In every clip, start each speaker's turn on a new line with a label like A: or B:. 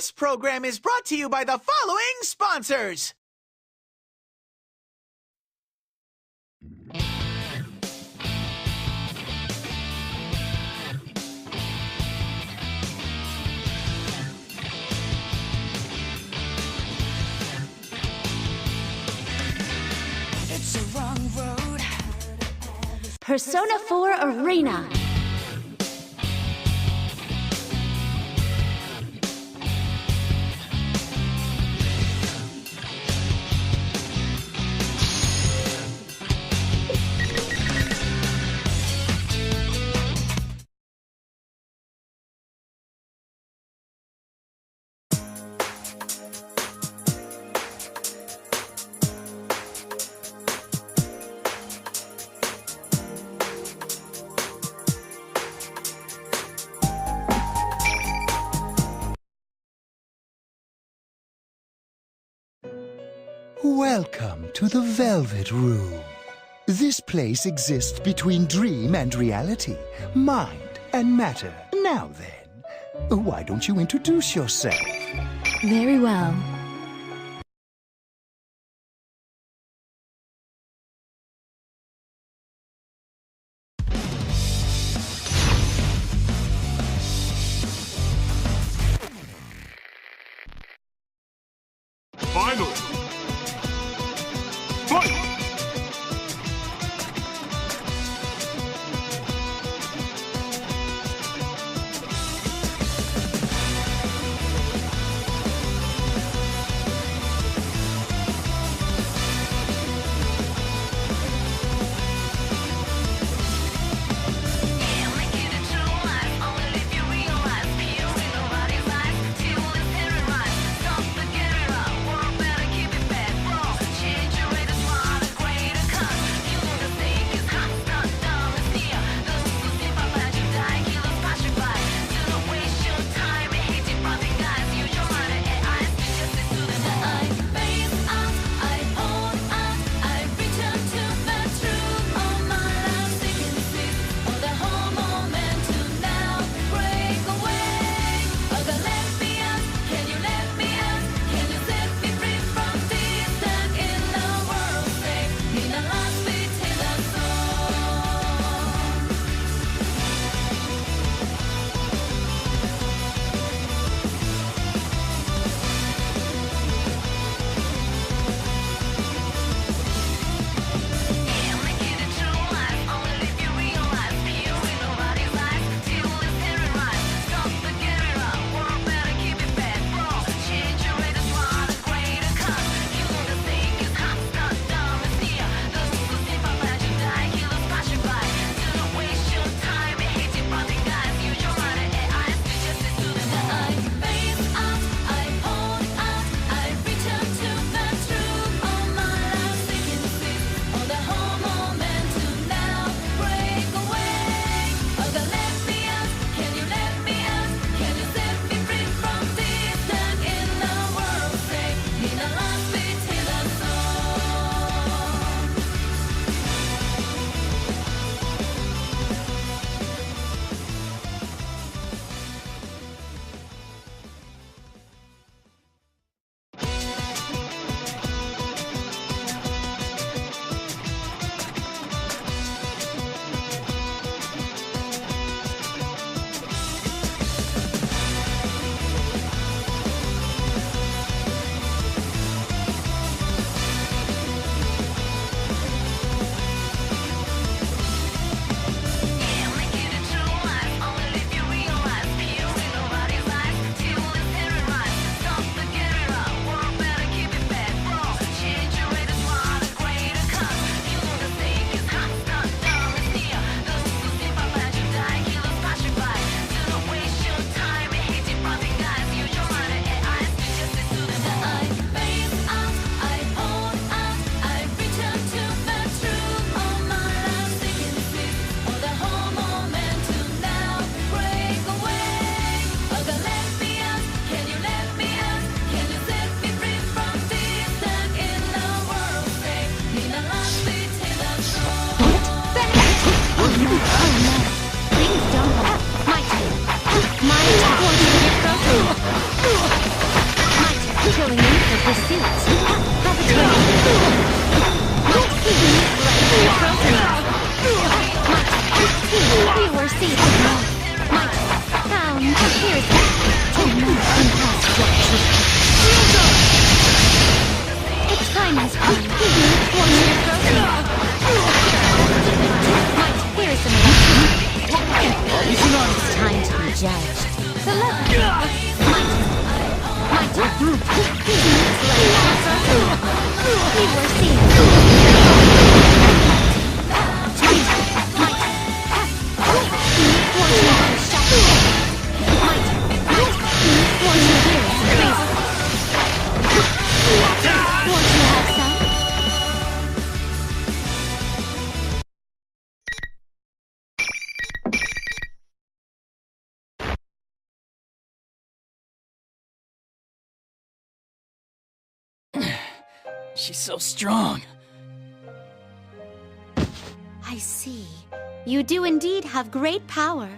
A: This program is brought to you by the following sponsors.
B: It's a wrong road.
C: Persona 4 Arena.
D: Welcome to the Velvet Room. This place exists between dream and reality, mind and matter. Now then, why don't you introduce yourself?
C: Very well.
E: Finally! Fight! She's so strong.
C: I see. You do indeed have great power.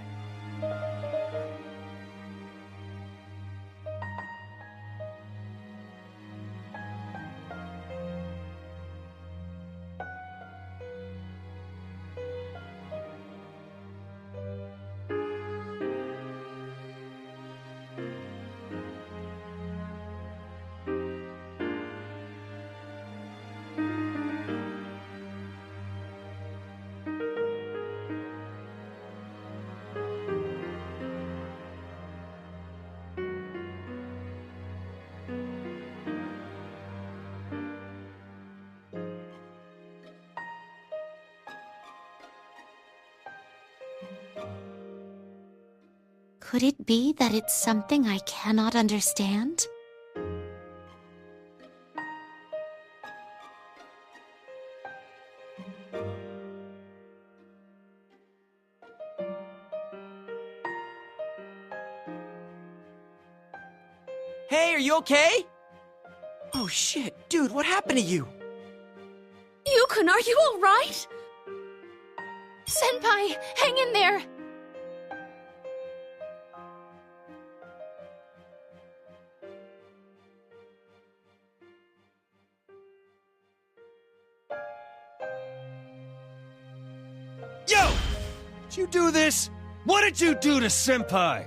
C: Could it be that it's something I cannot understand?
A: Hey, are you okay? Oh shit, dude, what happened to you?
C: Yukon, are you alright? Senpai, hang in there!
F: Yo! Did you do this? What did you do to Senpai?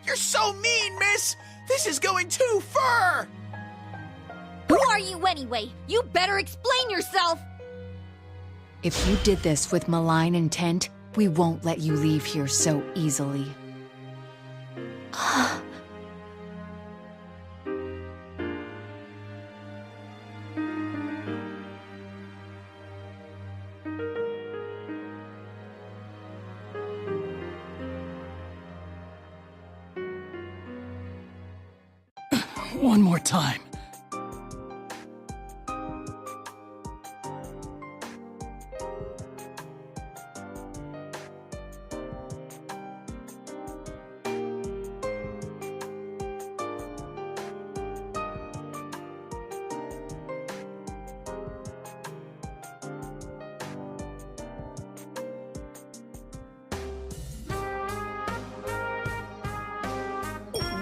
A: You're so mean, miss! This is going too far!
G: Who are you anyway? You better explain yourself!
H: If you did this with malign intent, we won't let you leave here so easily.
E: One more time.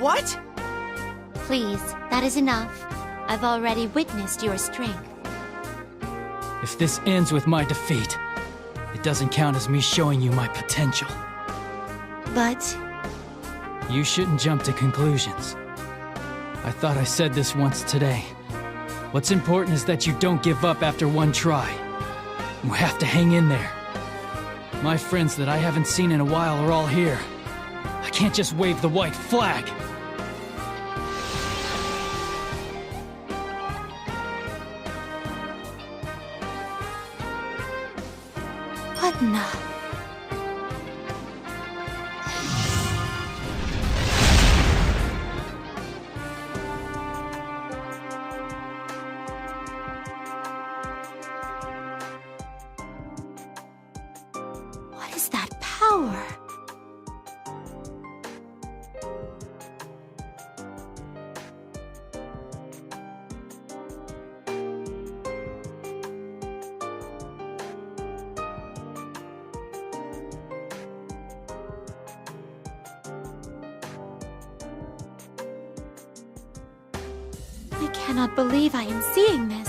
A: What?
C: Please, that is enough. I've already witnessed your strength.
E: If this ends with my defeat, it doesn't count as me showing you my potential.
C: But
E: You shouldn't jump to conclusions. I thought I said this once today. What's important is that you don't give up after one try. You have to hang in there. My friends that I haven't seen in a while are all here. I can't just wave the white flag.
C: what now? What is that power? I cannot believe I am seeing this.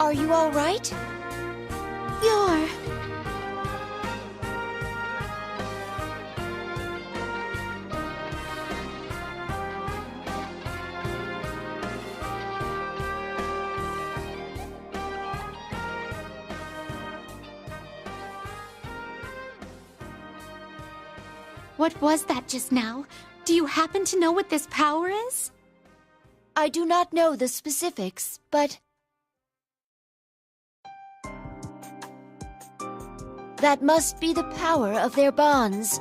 G: Are you all right?
C: You're... What was that just now? Do you happen to know what this power is?
G: I do not know the specifics, but... that must be the power of their bonds.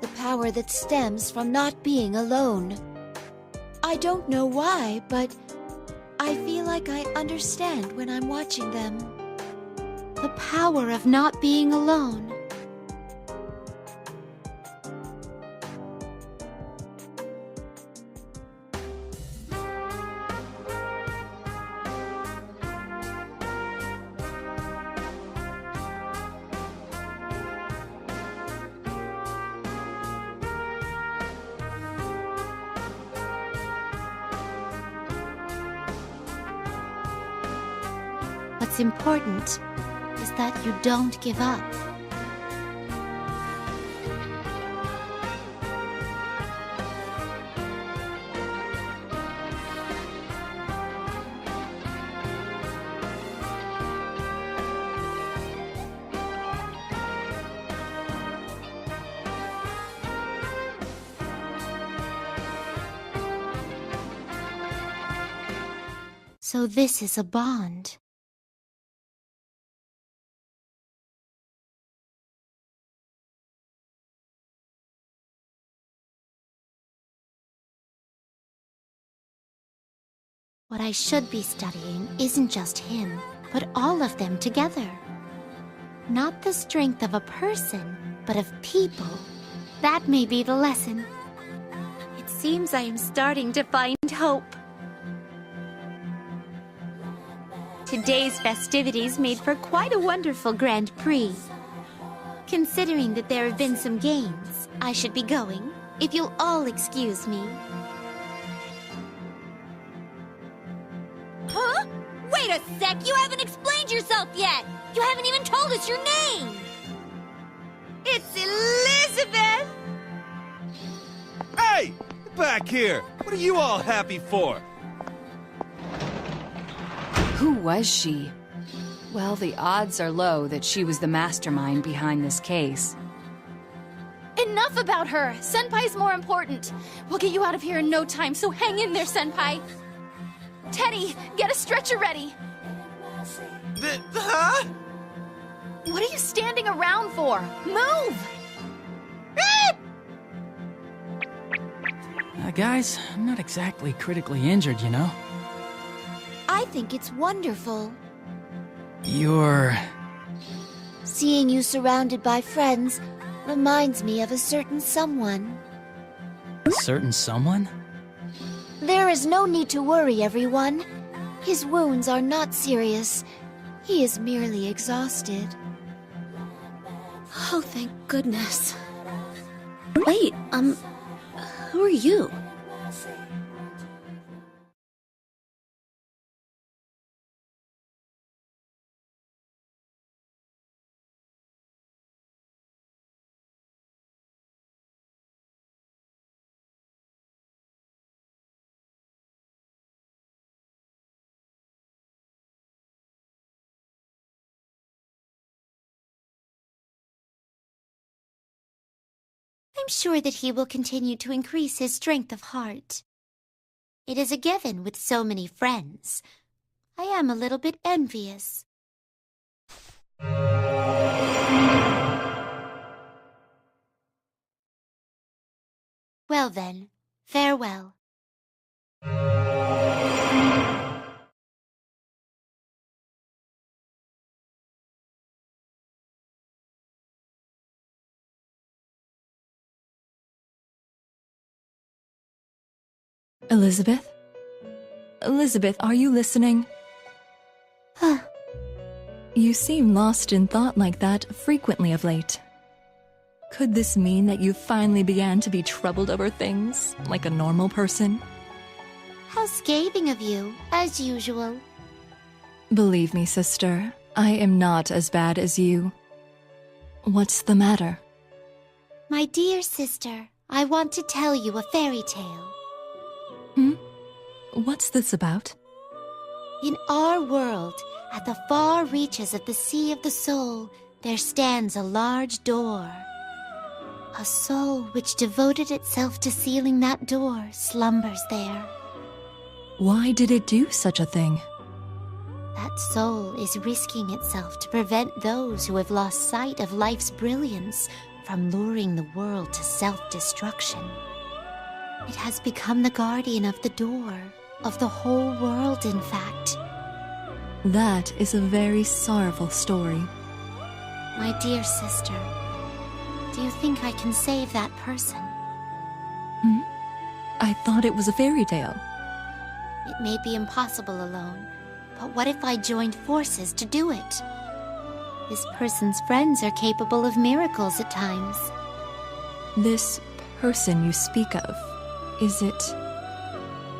I: The power that stems from not being alone. I don't know why, but I feel like I understand when I'm watching them.
C: The power of not being alone. What's important is that you don't give up. So this is a bond. What I should be studying isn't just him, but all of them together. Not the strength of a person, but of people. That may be the lesson. It seems I am starting to find hope. Today's festivities made for quite a wonderful Grand Prix. Considering that there have been some games, I should be going, if you'll all excuse me.
G: Huh? Wait a sec, you haven't explained yourself yet! You haven't even told us your name!
A: It's Elizabeth!
F: Hey! Back here! What are you all happy for?
H: Who was she? Well, the odds are low that she was the mastermind behind this case.
C: Enough about her! Senpai's more important. We'll get you out of here in no time, so hang in there, Senpai. Teddy, get a stretcher ready.
A: Huh?
C: What are you standing around for? Move!
E: Guys, I'm not exactly critically injured, you know?
I: I think it's wonderful.
E: You're...
I: Seeing you surrounded by friends reminds me of a certain someone.
E: a certain someone?
I: There is no need to worry, everyone. His wounds are not serious. He is merely exhausted.
C: Oh, thank goodness. Wait, who are you? I'm sure that he will continue to increase his strength of heart. It is a given with so many friends. I am a little bit envious. Well then, farewell.
J: Elizabeth? Elizabeth, are you listening? You seem lost in thought like that frequently of late. Could this mean that you finally began to be troubled over things, like a normal person?
C: How scathing of you, as usual.
J: Believe me, sister, I am not as bad as you. What's the matter?
C: My dear sister, I want to tell you a fairy tale.
J: What's this about?
C: In our world, at the far reaches of the Sea of the Soul, there stands a large door. A soul which devoted itself to sealing that door slumbers there.
J: Why did it do such a thing?
C: That soul is risking itself to prevent those who have lost sight of life's brilliance from luring the world to self-destruction. It has become the guardian of the door, of the whole world, in fact.
J: That is a very sorrowful story.
C: My dear sister, do you think I can save that person?
J: I thought it was a fairy tale.
C: It may be impossible alone, but what if I joined forces to do it? This person's friends are capable of miracles at times.
J: This person you speak of, is it...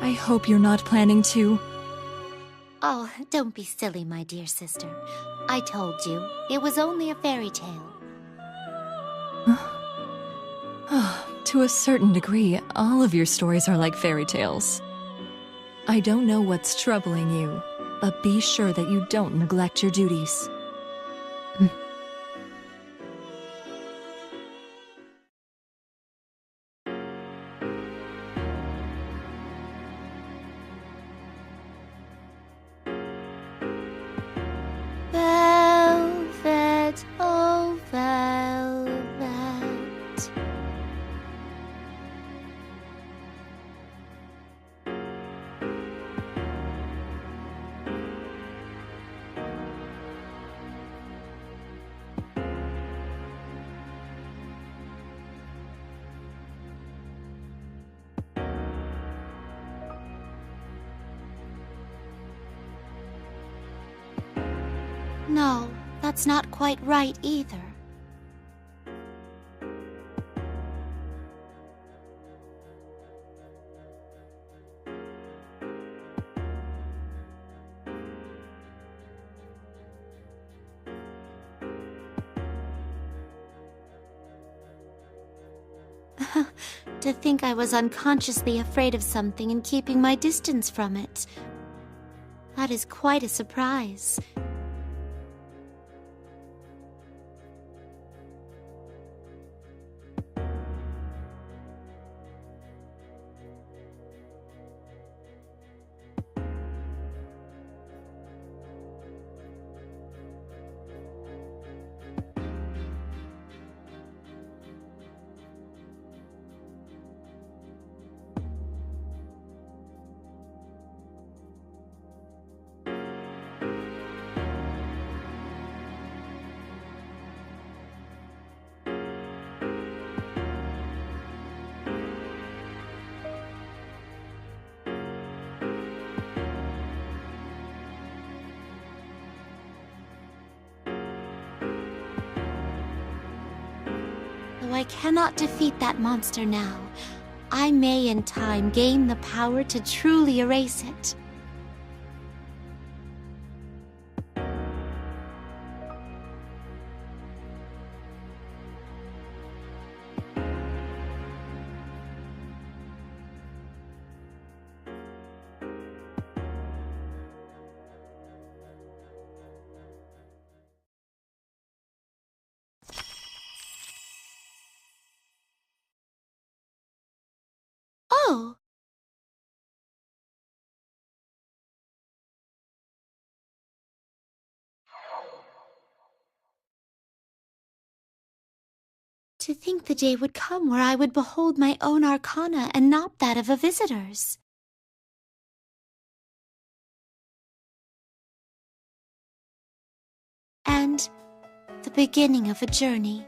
J: I hope you're not planning to...
C: Oh, don't be silly, my dear sister. I told you, it was only a fairy tale.
J: To a certain degree, all of your stories are like fairy tales. I don't know what's troubling you, but be sure that you don't neglect your duties.
C: Velvet, oh velvet. No, that's not quite right either. To think I was unconsciously afraid of something and keeping my distance from it. That is quite a surprise. Though I cannot defeat that monster now, I may in time gain the power to truly erase it. Oh! To think the day would come where I would behold my own arcana and not that of a visitor's. And the beginning of a journey.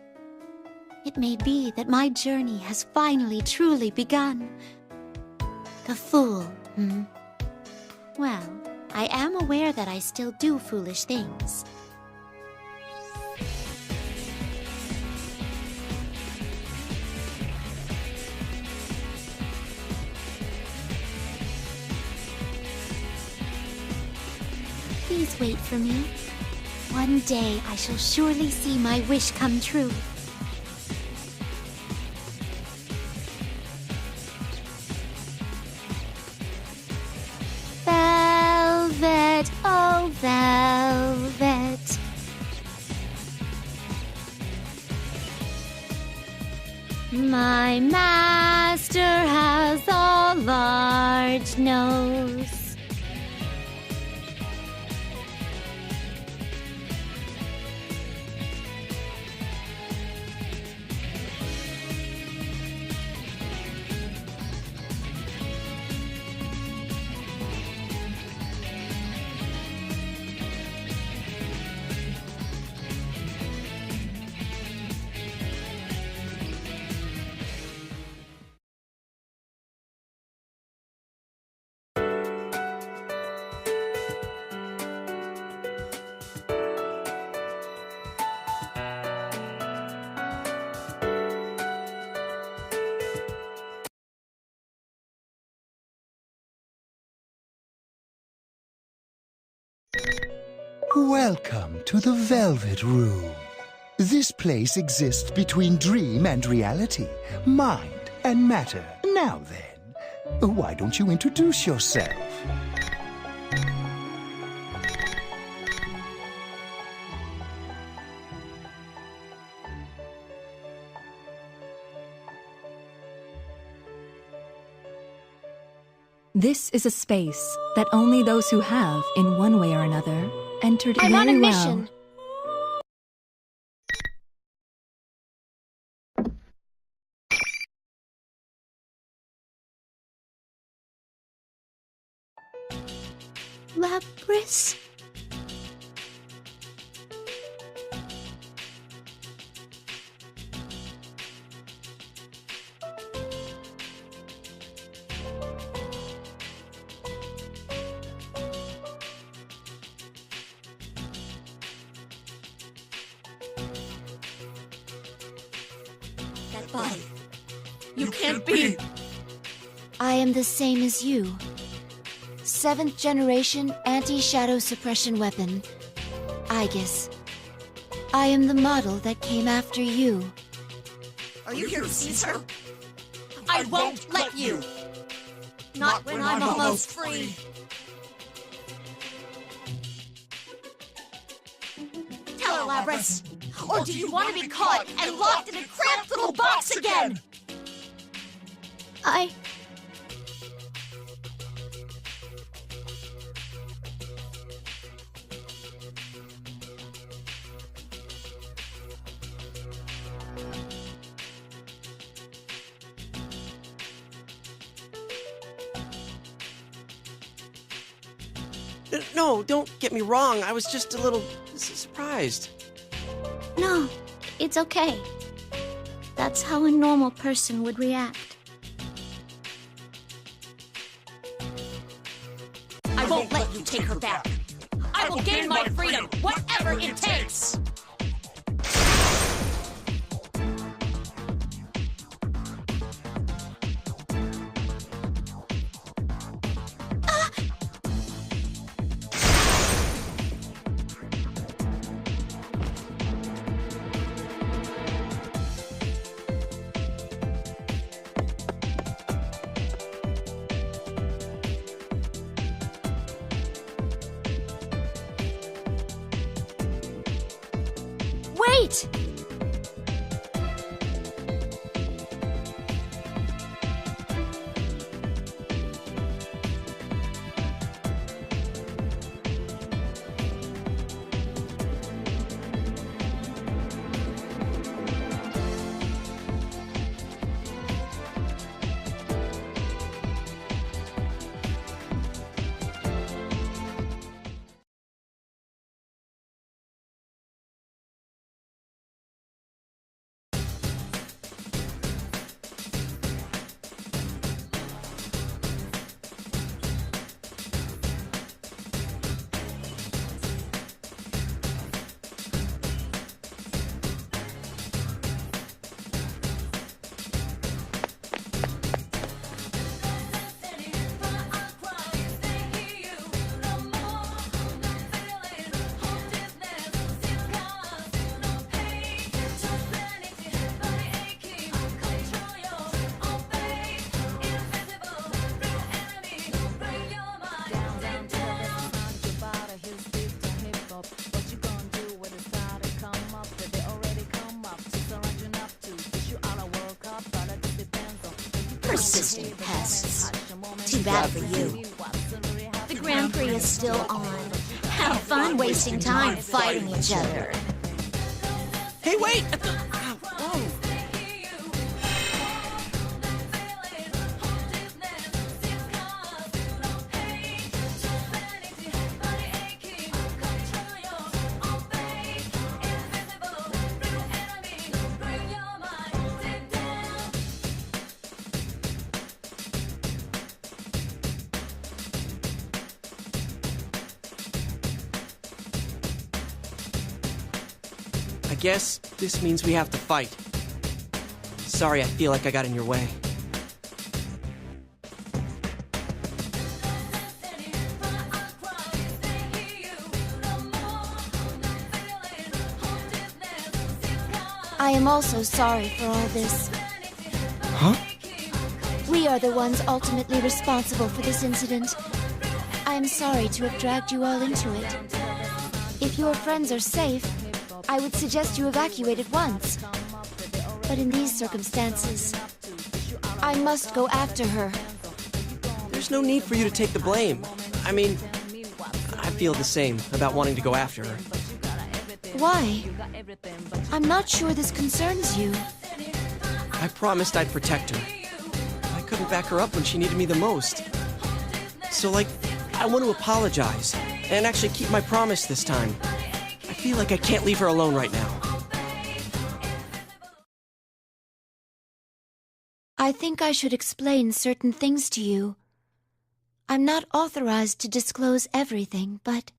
C: It may be that my journey has finally truly begun. The fool, Well, I am aware that I still do foolish things. Please wait for me. One day I shall surely see my wish come true. Velvet, oh velvet. My master has a large nose.
D: Welcome to the Velvet Room. This place exists between dream and reality, mind and matter. Now then, why don't you introduce yourself?
J: This is a space that only those who have, in one way or another, entered
C: I'm
J: very
C: on a
J: well.
C: mission. Lapras?
G: That body. You can't be.
I: I am the same as you. 7th generation anti-shadow suppression weapon. Aegis. I am the model that came after you.
G: Are you here to seize her? I won't let you. Not when I'm almost free. Tell her, Lapras. Or do you want to be caught and locked in a cramped little box again?
A: No, don't get me wrong. I was just a little surprised.
C: No, it's okay. That's how a normal person would react.
G: I won't let you take her back. I will gain my freedom, whatever it takes.
C: Wait!
G: Persistent pests. Too bad for you. The Grand Prix is still on. Have fun wasting time fighting each other.
A: Hey, wait! Ow, whoa. I guess this means we have to fight. Sorry, I feel like I got in your way.
I: I am also sorry for all this.
A: Huh?
I: We are the ones ultimately responsible for this incident. I am sorry to have dragged you all into it. If your friends are safe, I would suggest you evacuate at once. But in these circumstances, I must go after her.
A: There's no need for you to take the blame. I mean, I feel the same about wanting to go after her.
I: Why? I'm not sure this concerns you.
A: I promised I'd protect her. I couldn't back her up when she needed me the most. So, I want to apologize and actually keep my promise this time. I feel like I can't leave her alone right now.
I: I think I should explain certain things to you. I'm not authorized to disclose everything, but...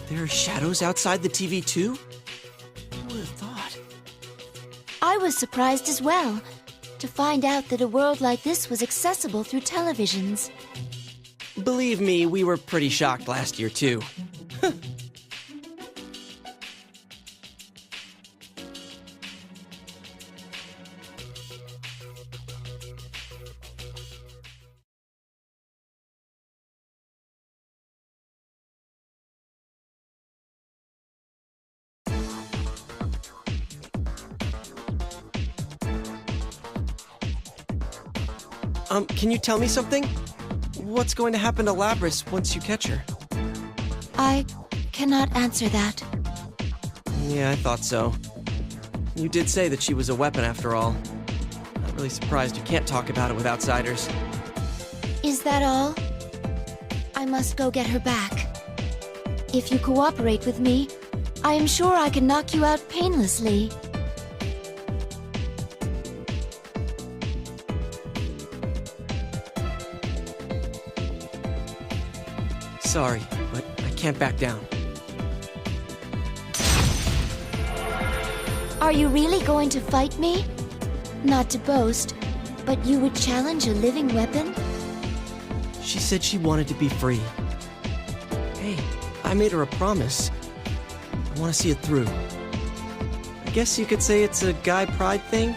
A: There are shadows outside the TV too? Who would have thought?
I: I was surprised as well, to find out that a world like this was accessible through televisions.
A: Believe me, we were pretty shocked last year too. Can you tell me something? What's going to happen to Labris once you catch her?
I: I cannot answer that.
A: Yeah, I thought so. You did say that she was a weapon after all. Not really surprised you can't talk about it with outsiders.
I: Is that all? I must go get her back. If you cooperate with me, I am sure I can knock you out painlessly.
A: Sorry, but I can't back down.
I: Are you really going to fight me? Not to boast, but you would challenge a living weapon?
A: She said she wanted to be free. Hey, I made her a promise. I want to see it through. I guess you could say it's a guy pride thing?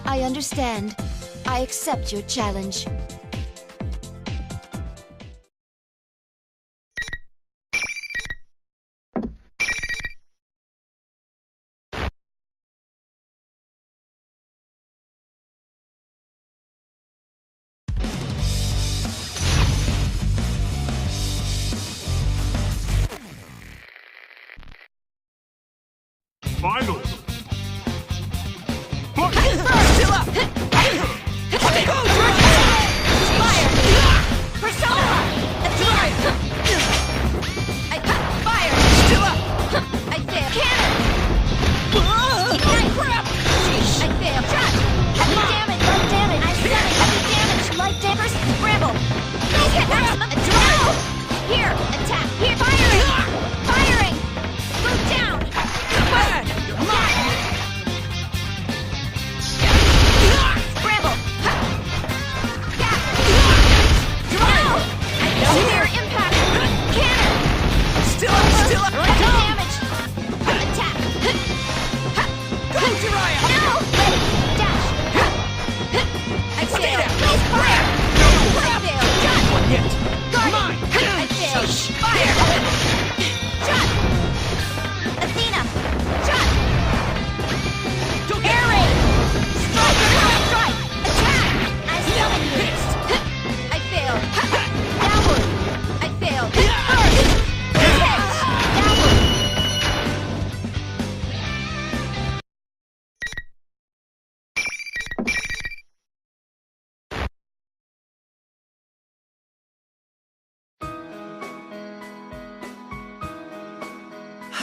I: I understand. I accept your challenge.
K: Finals!
G: Firing! Move down! Come on!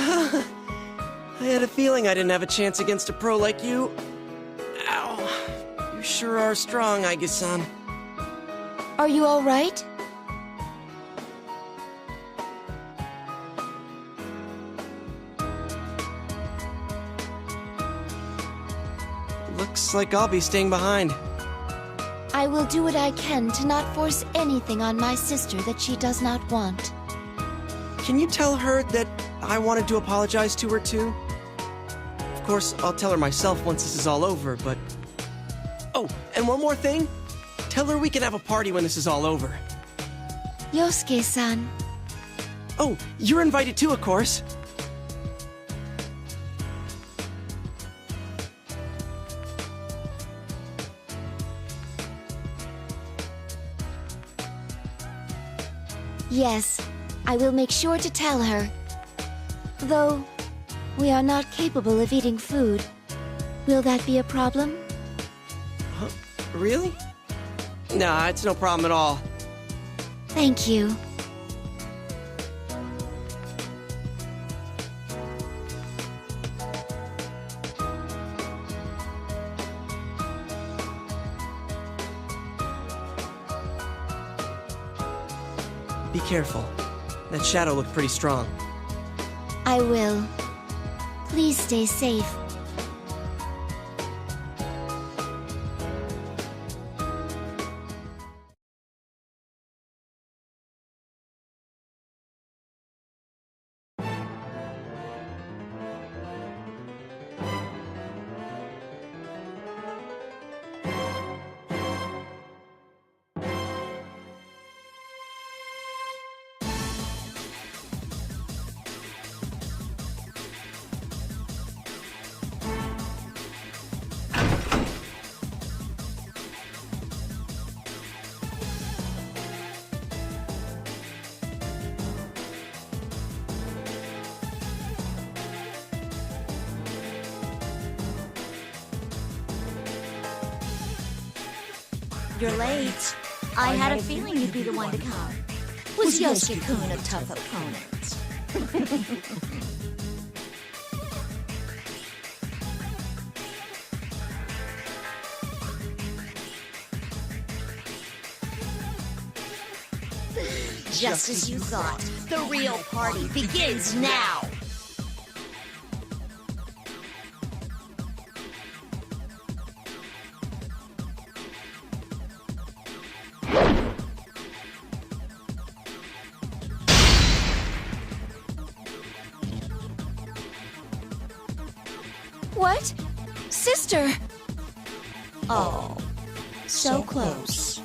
A: I had a feeling I didn't have a chance against a pro like you. Ow. You sure are strong, Aige-san.
I: Are you all right?
A: Looks like I'll be staying behind.
I: I will do what I can to not force anything on my sister that she does not want.
A: Can you tell her that I wanted to apologize to her too? Of course, I'll tell her myself once this is all over, but... Oh, and one more thing. Tell her we can have a party when this is all over.
I: Yosuke-san.
A: Oh, you're invited too, of course.
I: Yes, I will make sure to tell her. Though, we are not capable of eating food. Will that be a problem?
A: Huh? Really? Nah, it's no problem at all.
I: Thank you.
A: Be careful. That shadow looked pretty strong.
I: I will. Please stay safe.
G: You're late. I had a feeling you'd be the one to come. Was Yosuke-kun a tough opponent? Just as you thought, the real party begins now!
I: What? Sister!
G: Oh, so close.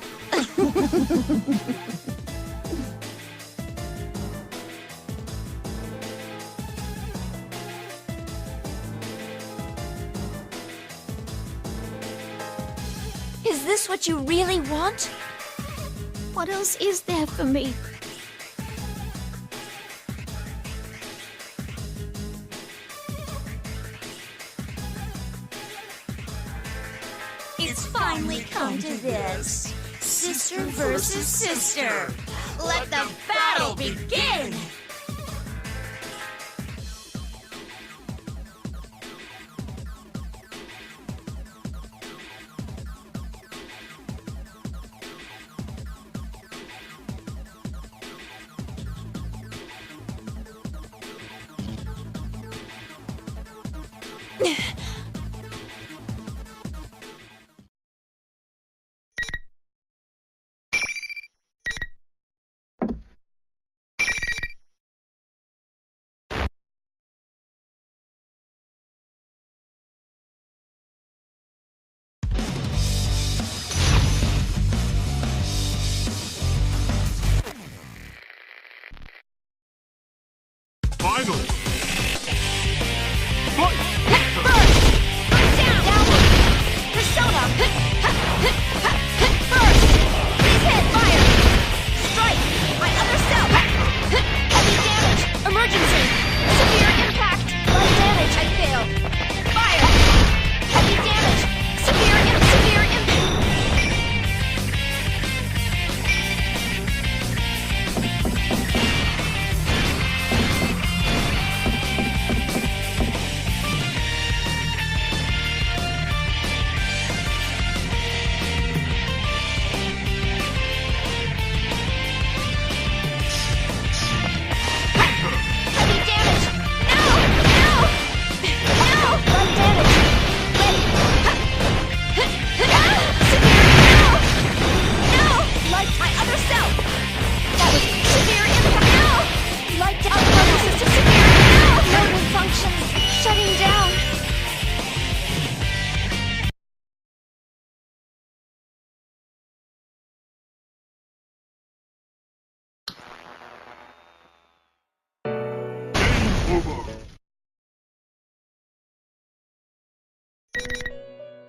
I: Is this what you really want?
G: What else is there for me? It's finally come to this. Sister versus sister. Let the battle begin!
K: Finally! Fight!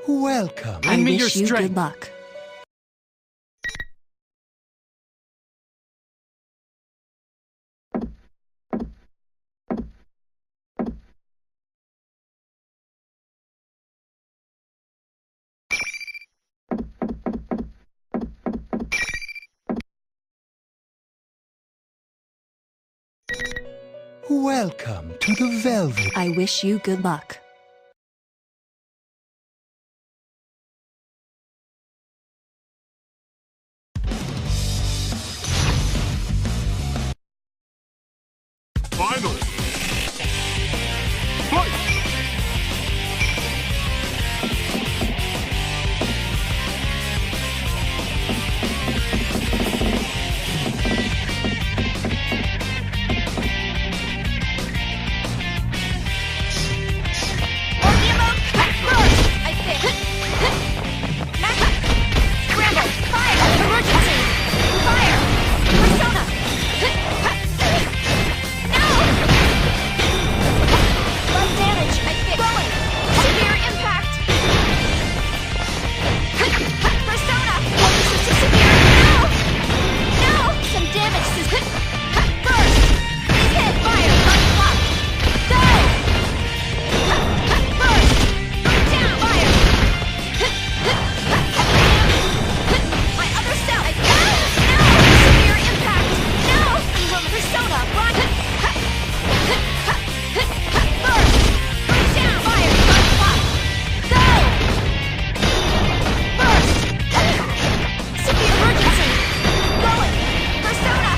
D: Welcome.
J: I
E: Lend me
J: wish
E: your
J: you
E: strength.
J: good luck.
D: Welcome to the Velvet.
J: I wish you good luck.
F: Finally! Fight!
G: I think. Scramble! Fire! Emergency! Fire! Persona! No! Love damage! I think. Rolling! Severe impact! Persona! This is too severe! No! No! Some damage! Burst! Please hit! Fire! Unblock! Go! Burst! Down! Fire! My other self! No! Severe impact! No! Persona! Run! Burst! Down! Fire! Unblock! Go! Burst! Severe emergency! Going! Persona!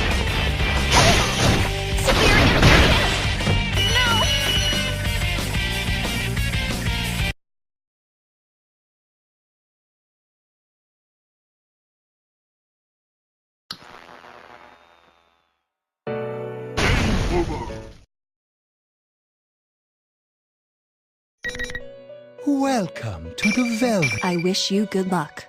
G: Severe impact! No!
D: Welcome to the Velvet.
J: I wish you good luck.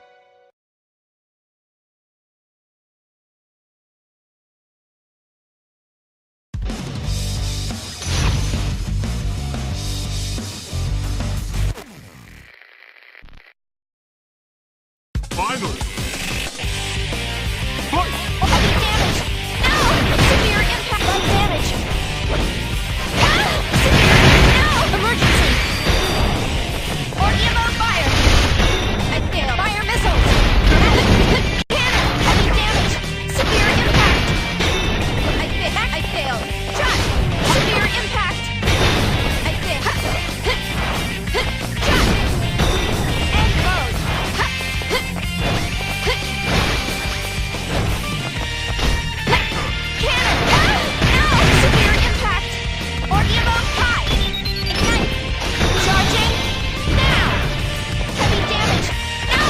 F: Finally! Fight!
G: Heavy damage! No! Severe impact! Love damage! Severe! No! Emergency! Ordeal fire! I failed! Fire missiles! Cannon! Heavy damage! Severe impact! I failed! Shot! Severe impact! I failed! Shot! End mode! Cannon! No! Severe impact! Ordeal high! Ignite! Charging! Now! Heavy damage! No!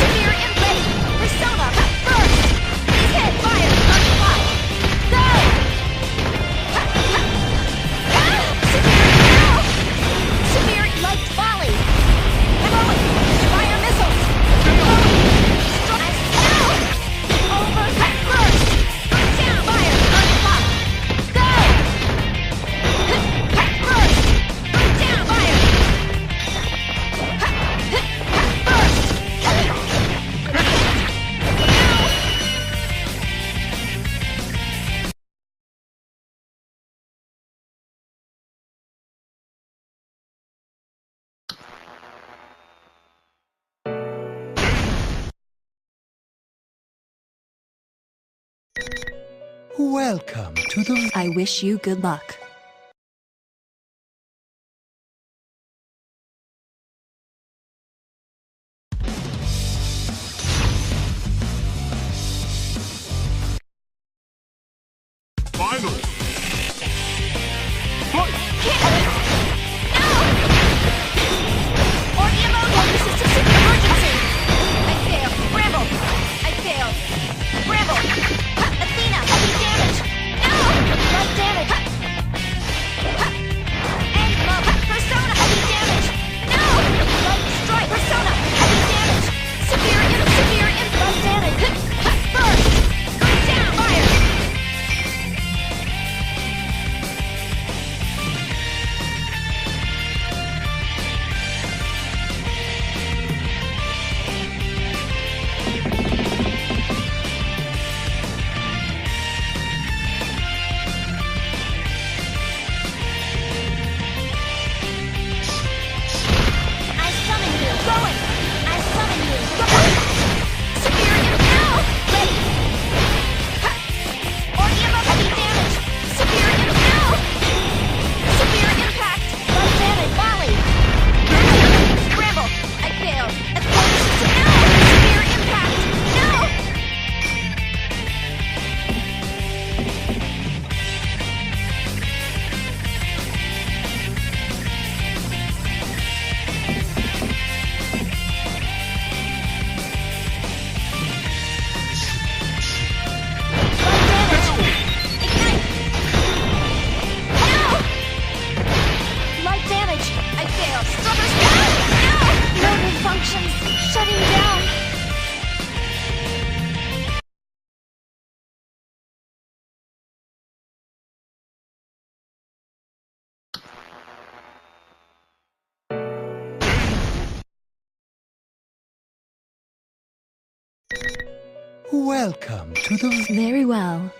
G: Severe impact! Persona! Burst! Please hit! Fire! Unblock! Go! Severe! No! Severe light volley! Heroic! Fire missiles! Strike! No! Over! Burst! Down! Fire! Unblock! Go! Burst! Down! Fire!
D: Welcome to the...
J: I wish you good luck.
F: Finally! Fight!
G: Ordeal mode! System emergency! I failed! Bramble! I failed! Bramble! Athena! Heavy damage! No! Light damage! End mode! Persona! Heavy damage! No! Light strike! Persona! Heavy damage! Severe light damage! Burst! Down! Fire!
D: Welcome to the...
J: Very well.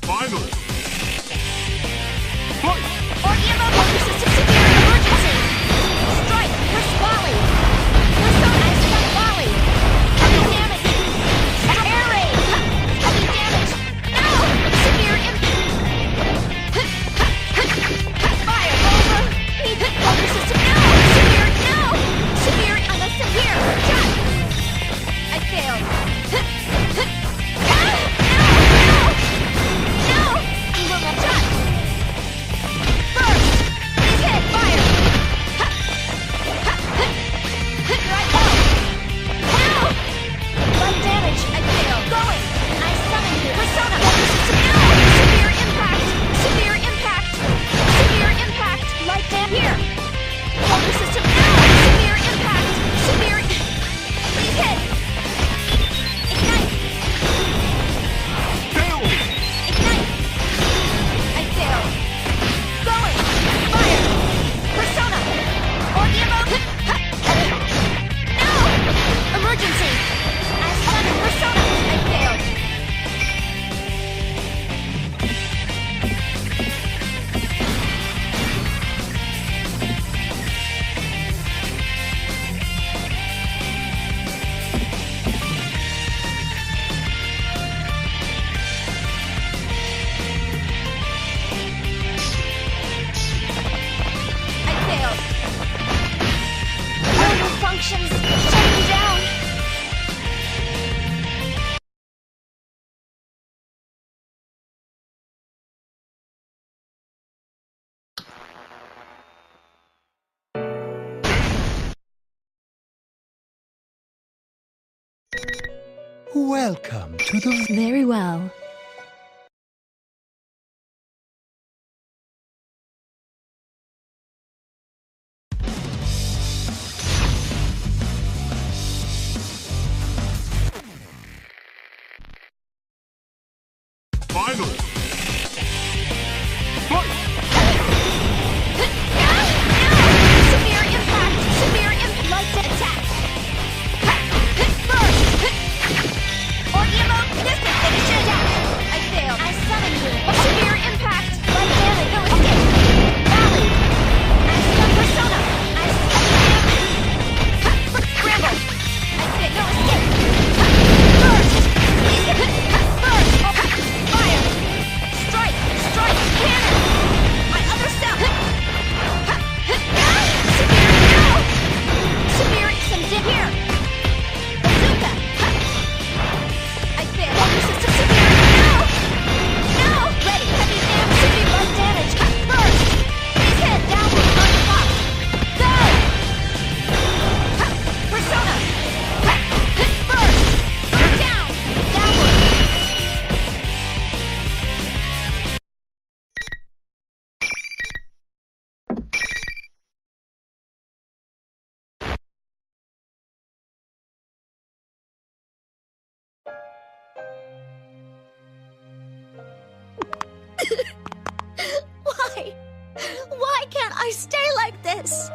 K: Finally!
G: Orgamo motor system severe emergency! Strike! Push volley! Persona is stuck volley! Heavy damage! Air raid! Heavy damage! No! Severe impact! Fire! Over! Motor system no! Severe no! Severe unless severe! Shot! I failed! No! Lumen shot! Burst! He's hit! Fire! Right now! No! Light damage! I failed! Going! I summon you! Persona! Motor system no! Severe impact! Severe impact! Severe impact! Light damage! Here! Motor system no! Severe impact! Severe... Please hit! Ignite! Ignite! I failed. Going! Fire! Persona! Orgamo... No! Emergency! I summon Persona! I failed. I failed. Order functions shutting down.
D: Welcome to the...
J: Very well.
K: Finally!
G: Severe impact! Severe impact! Light attack! Burst! Orgamo distance finish attack! I failed. I summon you. Severe impact! Light damage! No escape! Valley! I stun Persona! I stun Scramble! I failed. No escape! Burst! Please hit! Burst! Fire! Strike! Strike! Cannon! My other self! Severe! No! Severe! Some dip here! Bazooka! I failed. Water system severe! No! No! Ready! Heavy damage! Severe light damage! Burst! Please hit! Downward! Unlock! Go! Persona! Burst! Burn down! Downward!
I: Why? Why can't I stay like this?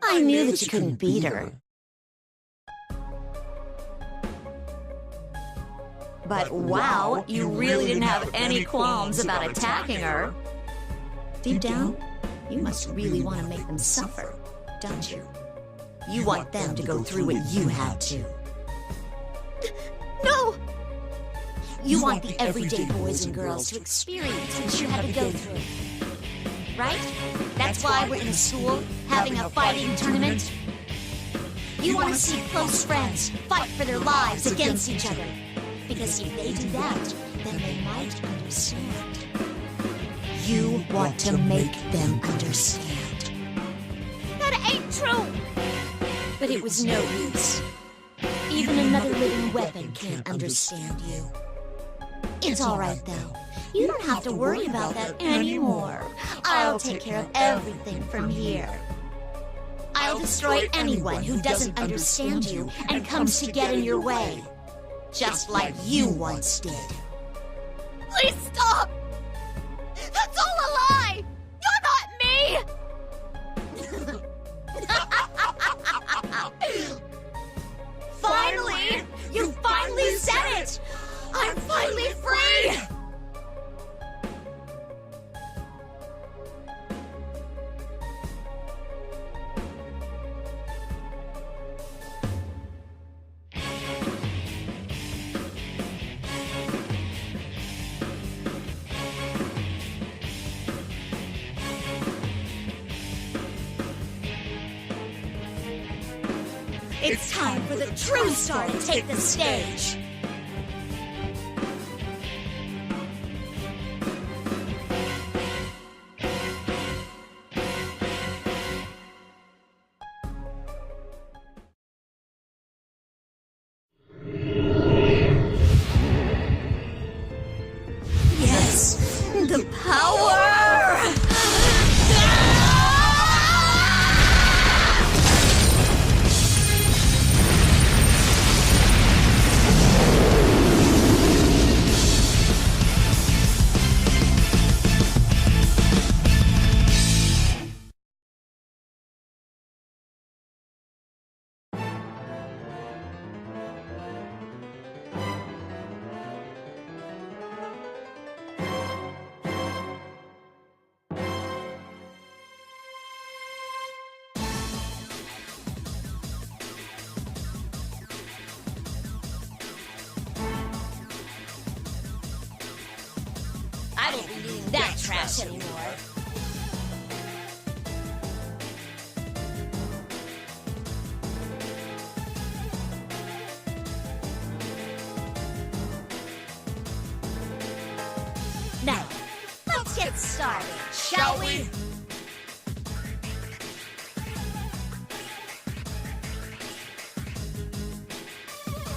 L: I knew that you couldn't beat her.
G: But wow, you really didn't have any qualms about attacking her. Deep down, you must really want to make them suffer, don't you? You want them to go through what you had to. No! You want the everyday boys and girls to experience what you had to go through. Right? That's why we're in school, having a fighting tournament. You want to see close friends fight for their lives against each other. Because if they do that, then they might understand. You want to make them understand. That ain't true! But it was no use. Even another living weapon can't understand you. It's alright though. You don't have to worry about that anymore. I'll take care of everything from here. I'll destroy anyone who doesn't understand you and comes to get in your way. Just like you once did. Please stop! That's all a lie! You're not me! Finally! You finally said it! I'm finally free! It's time for the true star to take the stage! Yes! The power! I won't be needing that trash anymore. Now, let's get started, shall we?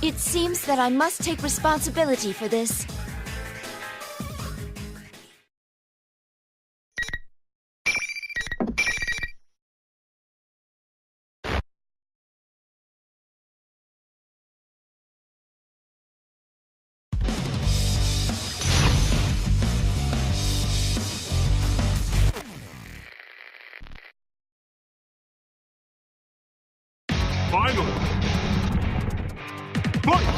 I: It seems that I must take responsibility for this.
K: Final! Fight!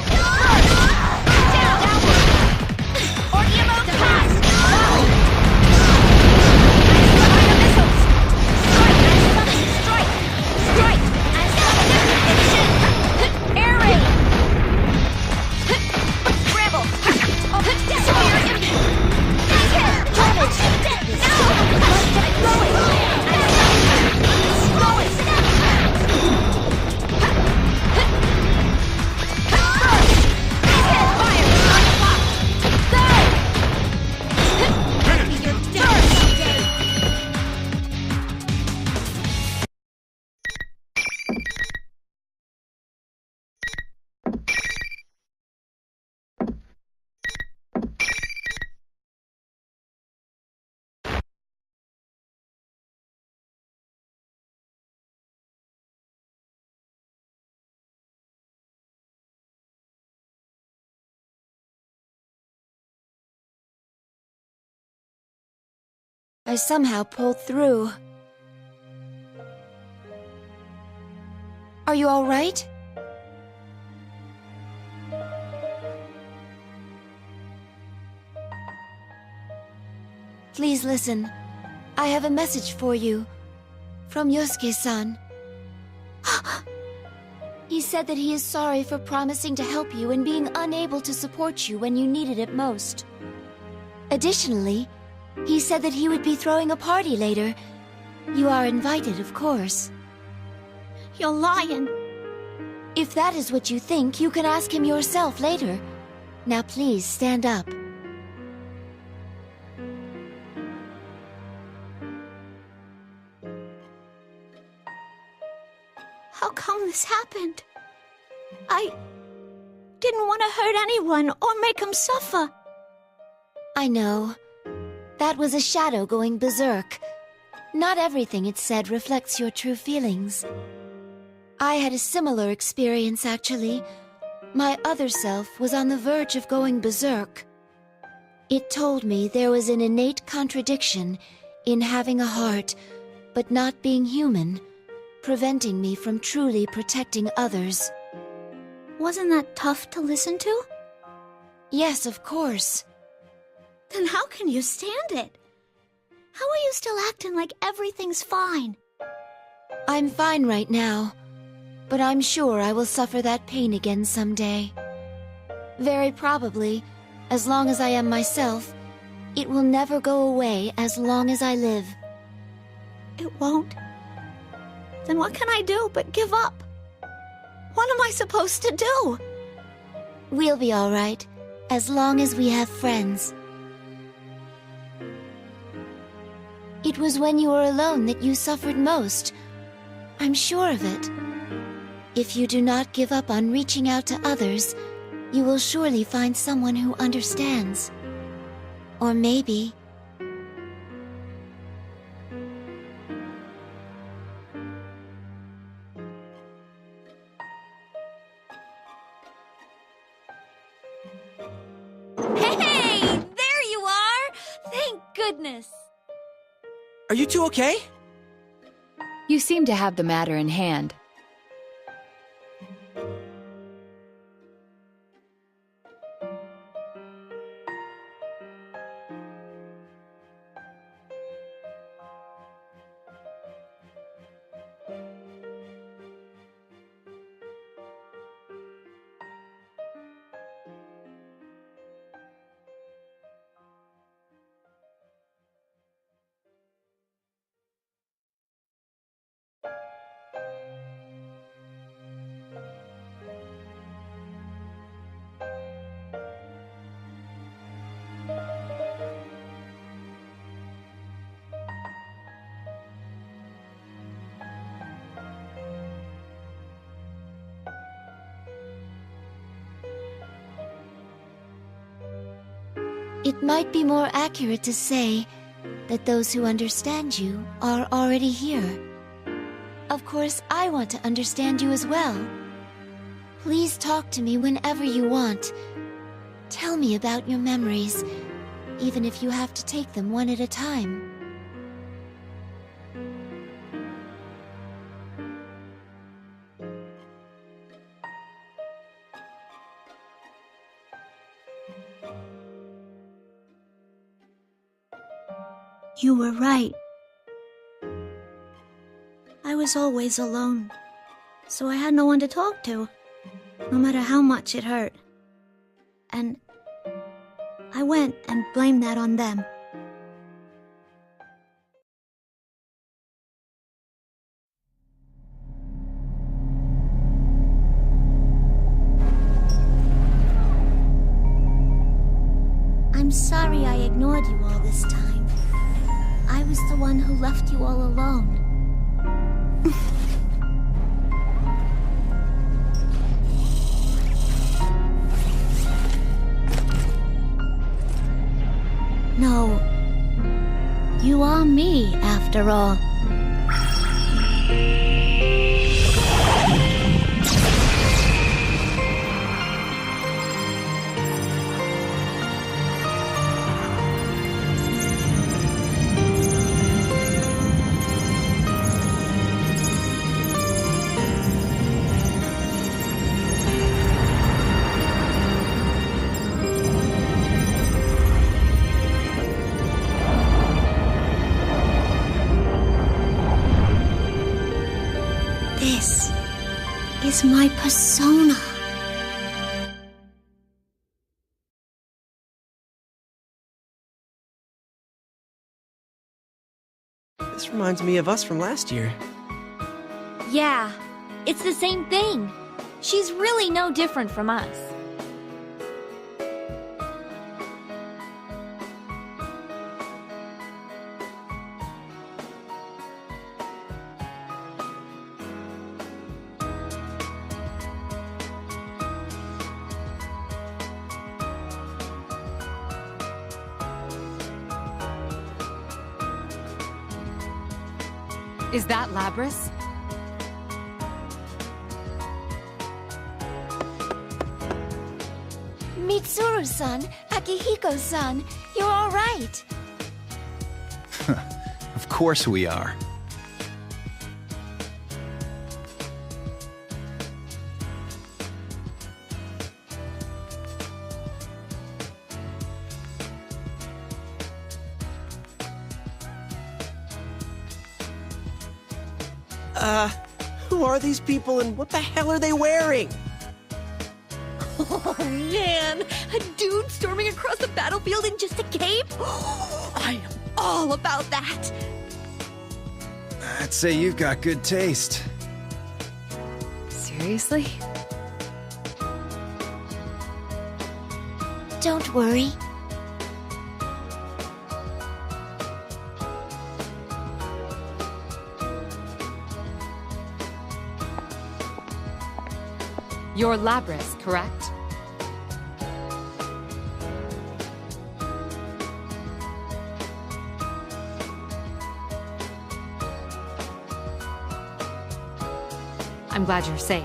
I: I somehow pulled through. Are you all right? Please listen. I have a message for you. From Yosuke-san. He said that he is sorry for promising to help you and being unable to support you when you needed it most. Additionally, he said that he would be throwing a party later. You are invited, of course.
C: You're lying.
I: If that is what you think, you can ask him yourself later. Now please, stand up.
C: How come this happened? I didn't want to hurt anyone or make them suffer.
I: I know. That was a shadow going berserk. Not everything it said reflects your true feelings. I had a similar experience, actually. My other self was on the verge of going berserk. It told me there was an innate contradiction in having a heart, but not being human, preventing me from truly protecting others.
C: Wasn't that tough to listen to?
I: Yes, of course.
C: Then how can you stand it? How are you still acting like everything's fine?
I: I'm fine right now, but I'm sure I will suffer that pain again someday. Very probably, as long as I am myself, it will never go away as long as I live.
C: It won't? Then what can I do but give up? What am I supposed to do?
I: We'll be all right, as long as we have friends. It was when you were alone that you suffered most. I'm sure of it. If you do not give up on reaching out to others, you will surely find someone who understands. Or maybe...
G: Hey! There you are! Thank goodness!
A: Are you two okay?
H: You seem to have the matter in hand.
I: It might be more accurate to say that those who understand you are already here. Of course, I want to understand you as well. Please talk to me whenever you want. Tell me about your memories, even if you have to take them one at a time.
C: You were right. I was always alone, so I had no one to talk to, no matter how much it hurt. And I went and blamed that on them. I'm sorry I ignored you all this time. I was the one who left you all alone. No, you are me, after all. is my persona.
A: This reminds me of us from last year.
G: Yeah, it's the same thing. She's really no different from us.
H: Is that Labris?
I: Mitsuru-san, Akihiko-san, you're all right.
K: Of course we are.
A: Who are these people and what the hell are they wearing?
G: Oh man, a dude storming across the battlefield in just a cape? I am all about that.
K: I'd say you've got good taste.
H: Seriously?
I: Don't worry.
H: You're Labris, correct? I'm glad you're safe.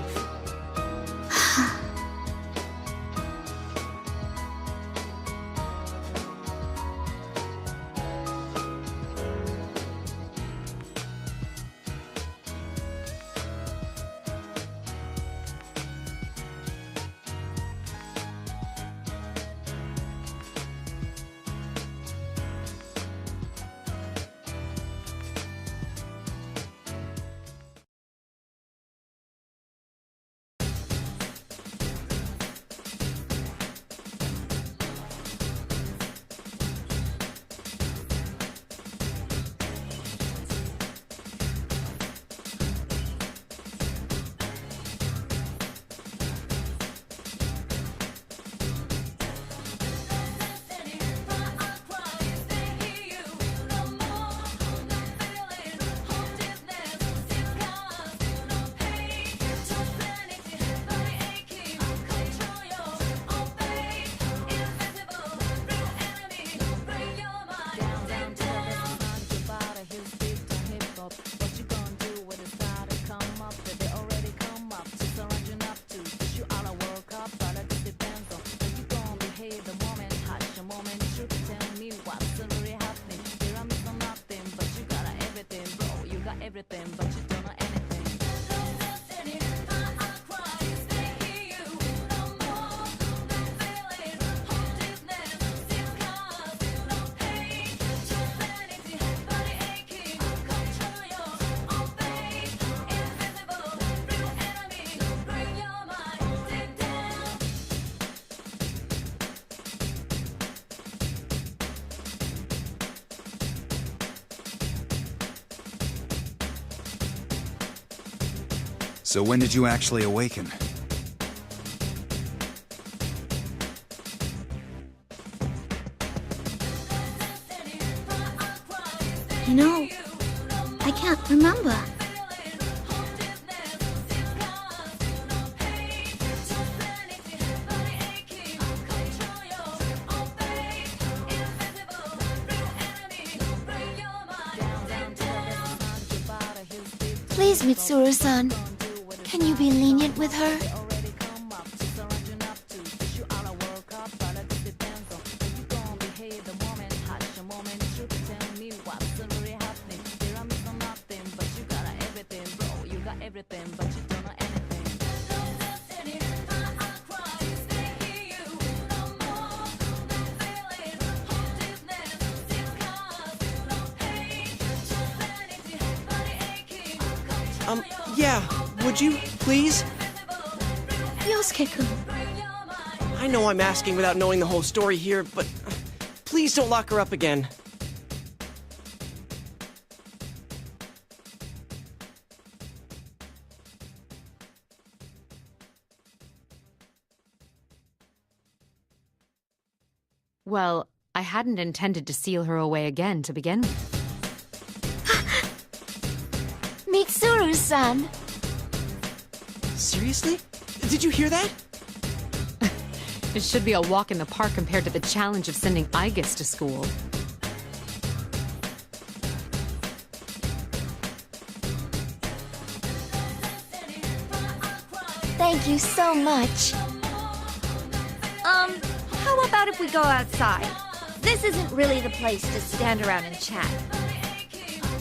K: So when did you actually awaken?
C: You know, I can't remember.
I: Please, Mitsuru-san, can you be lenient with her?
A: Yeah, would you, please?
J: Yosuke-kun.
A: I know I'm asking without knowing the whole story here, but please don't lock her up again.
H: Well, I hadn't intended to seal her away again to begin with.
I: Mitsuru-san!
A: Seriously? Did you hear that?
H: It should be a walk in the park compared to the challenge of sending Aigis to school.
I: Thank you so much.
G: How about if we go outside? This isn't really the place to stand around and chat.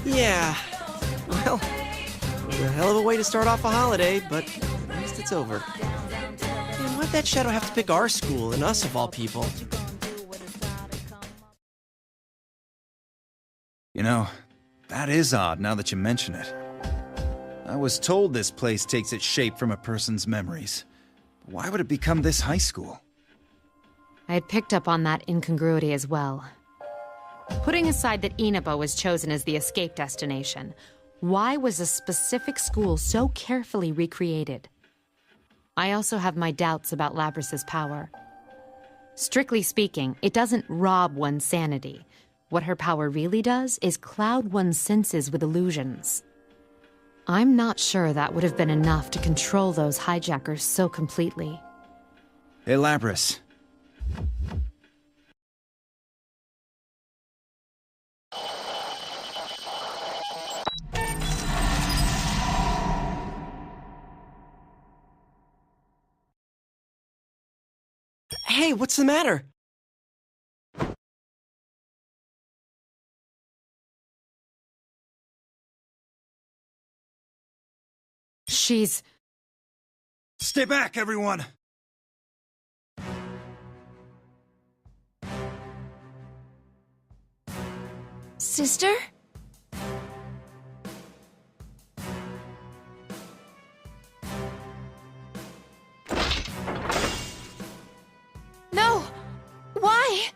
A: Yeah. Well, it was a hell of a way to start off a holiday, but at least it's over. Man, why'd that Shadow have to pick our school and us of all people?
K: You know, that is odd now that you mention it. I was told this place takes its shape from a person's memories. Why would it become this high school?
H: I had picked up on that incongruity as well. Putting aside that Inaba was chosen as the escape destination, why was a specific school so carefully recreated? I also have my doubts about Labrys's power. Strictly speaking, it doesn't rob one's sanity. What her power really does is cloud one's senses with illusions. I'm not sure that would have been enough to control those hijackers so completely.
K: Hey, Labrys.
A: Hey, what's the matter?
H: She's...
K: Stay back, everyone!
I: Sister? No! Why?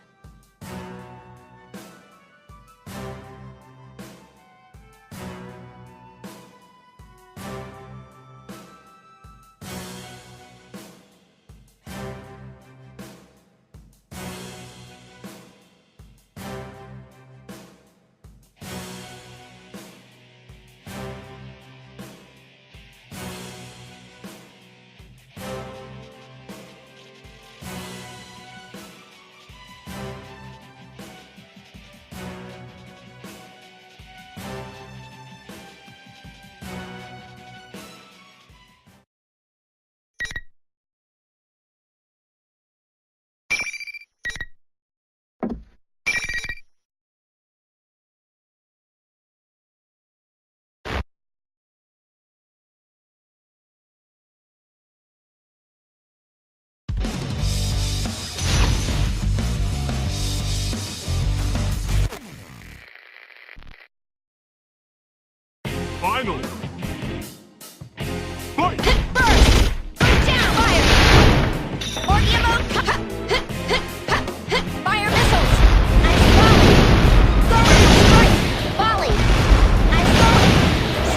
L: Final.
G: Fight! Burst! Move down! Fire! Orgia mode! Fire missiles! Ice volley! Going! Strike! Volley! Ice volley!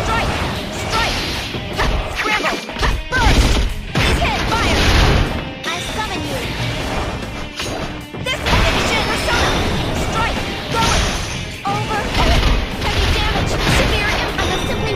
G: Strike! Strike! Scramble! Burst! Please hit! Fire! I summon you! Disconnection! Persona! Strike! Going! Over! Heavy damage! Severe impact! Simply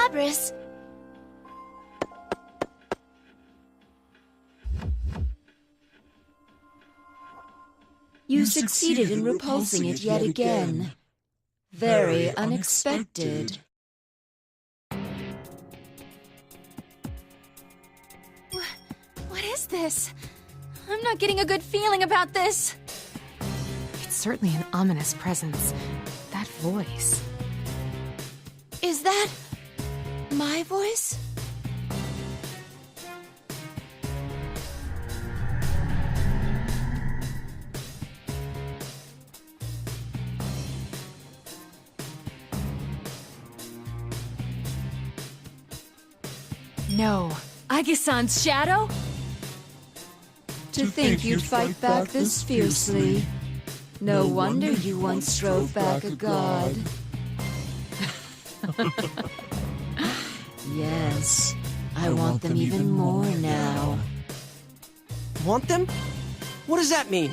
I: Labrys! You succeeded in repulsing it yet again. Very unexpected.
G: What is this? I'm not getting a good feeling about this.
H: It's certainly an ominous presence. That voice.
I: Is that my voice?
G: No. Agi-san's shadow?
I: To think you'd fight back this fiercely. No wonder you once drove back a god. Yes, I want them even more now.
A: Want them? What does that mean?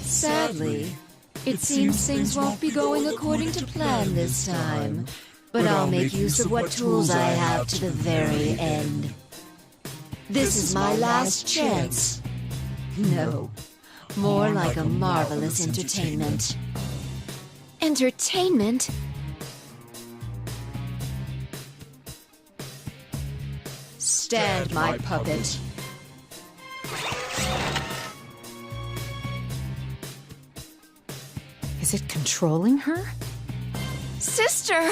I: Sadly, it seems things won't be going according to plan this time. But I'll make use of what tools I have to the very end. This is my last chance. No, more like a marvelous entertainment.
C: Entertainment?
I: Stand, my puppet.
H: Is it controlling her?
G: Sister!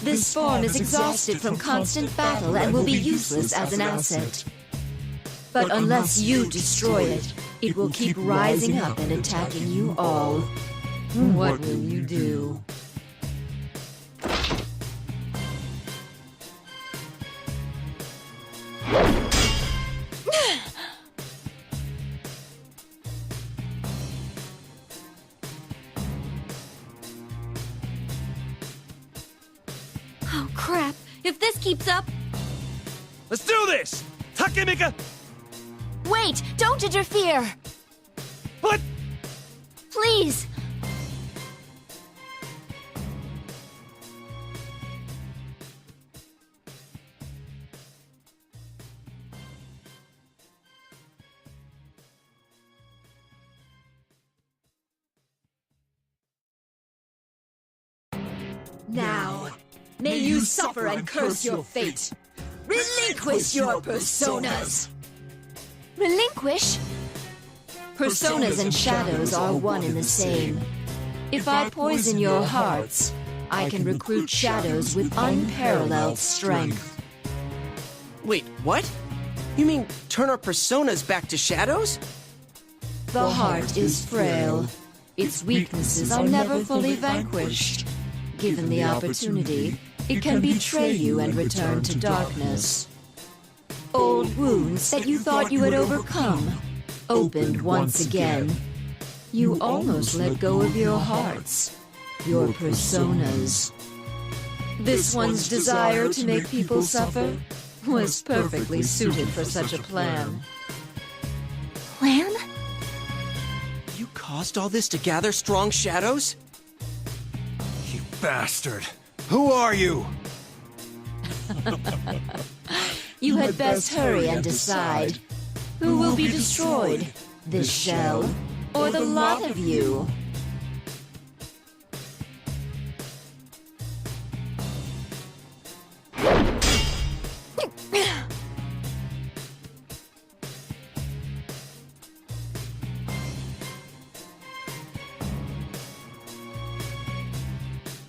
I: This form is exhausted from constant battle and will be useless as an asset. But unless you destroy it, it will keep rising up and attacking you all. What will you do?
G: Oh, crap. If this keeps up...
F: Let's do this! Takemika!
G: Wait! Don't interfere!
F: But...
G: Please!
I: Now, may you suffer and curse your fate. Relinquish your personas.
G: Relinquish?
I: Personas and shadows are one and the same. If I poison your hearts, I can recruit shadows with unparalleled strength.
A: Wait, what? You mean turn our personas back to shadows?
I: The heart is frail. Its weaknesses are never fully vanquished. Given the opportunity, it can betray you and return to darkness. Old wounds that you thought you had overcome, opened once again. You almost let go of your hearts, your personas. This one's desire to make people suffer was perfectly suited for such a plan.
C: Plan?
A: You caused all this to gather strong shadows?
F: You bastard! Who are you?
I: You had best hurry and decide. Who will be destroyed? This shell, or the lot of you?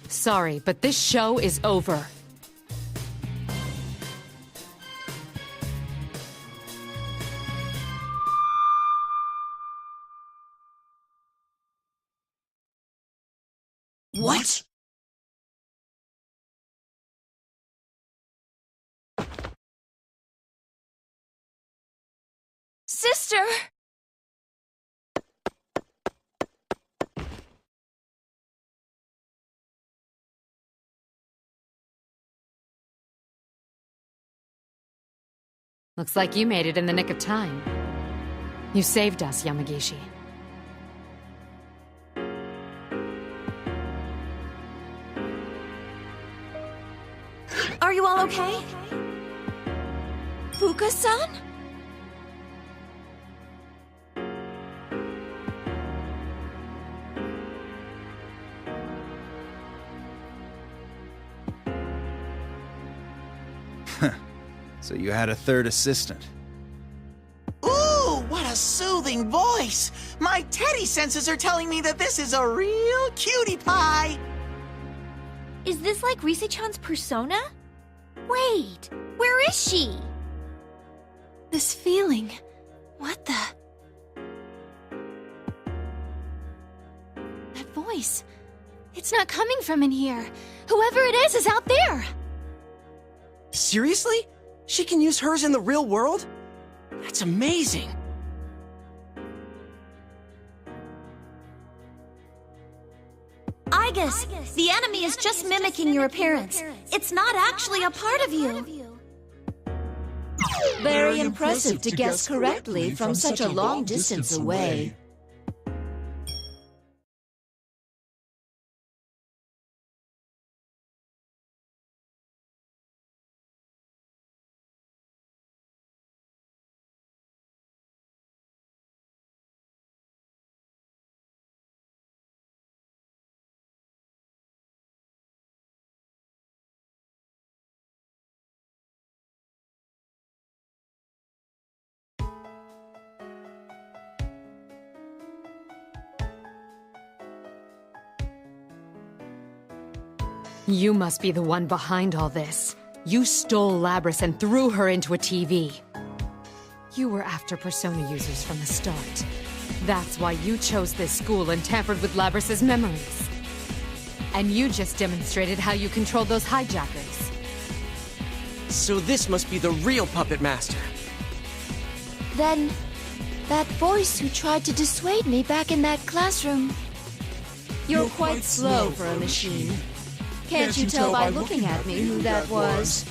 H: Sorry, but this show is over.
I: What?
G: Sister!
H: Looks like you made it in the nick of time. You saved us, Yamagishi.
G: Are you all okay? Fuka-san?
K: So you had a third assistant.
L: Ooh, what a soothing voice! My teddy senses are telling me that this is a real cutie pie!
G: Is this like Rise-chan's persona? Wait, where is she?
C: This feeling. What the? That voice. It's not coming from in here. Whoever it is out there.
A: Seriously? She can use hers in the real world? That's amazing.
G: Igus, the enemy is just mimicking your appearance. It's not actually a part of you.
I: Very impressive to guess correctly from such a long distance away.
H: You must be the one behind all this. You stole Labrys and threw her into a TV. You were after Persona users from the start. That's why you chose this school and tampered with Labrys' memories. And you just demonstrated how you controlled those hijackers.
A: So this must be the real Puppet Master.
I: Then, that voice who tried to dissuade me back in that classroom. You're quite slow for a machine. Can't you tell by looking at me who that was?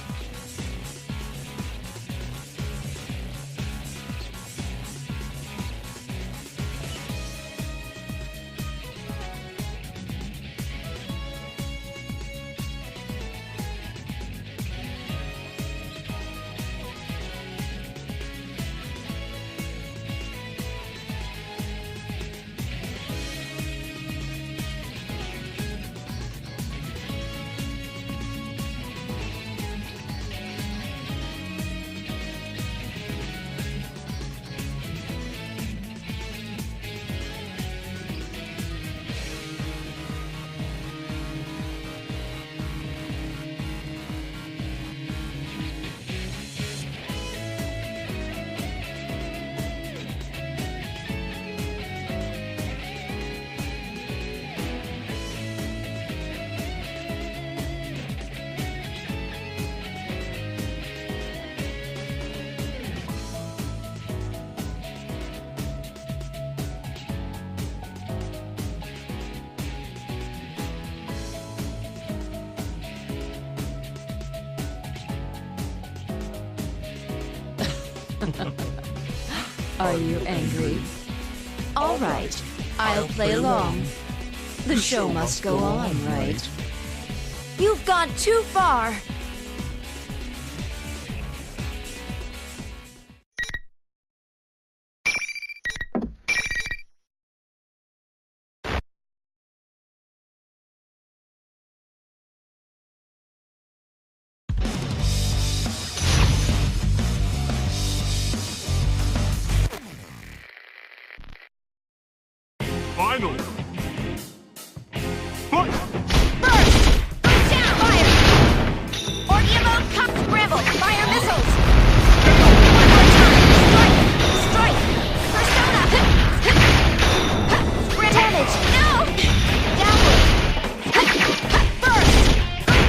I: Are you angry? All right, I'll play along. The show must go on, right?
G: You've gone too far.
F: Finally!
G: Fire missiles! One more time! Strike! Persona! Damage! No! Downward! Burst!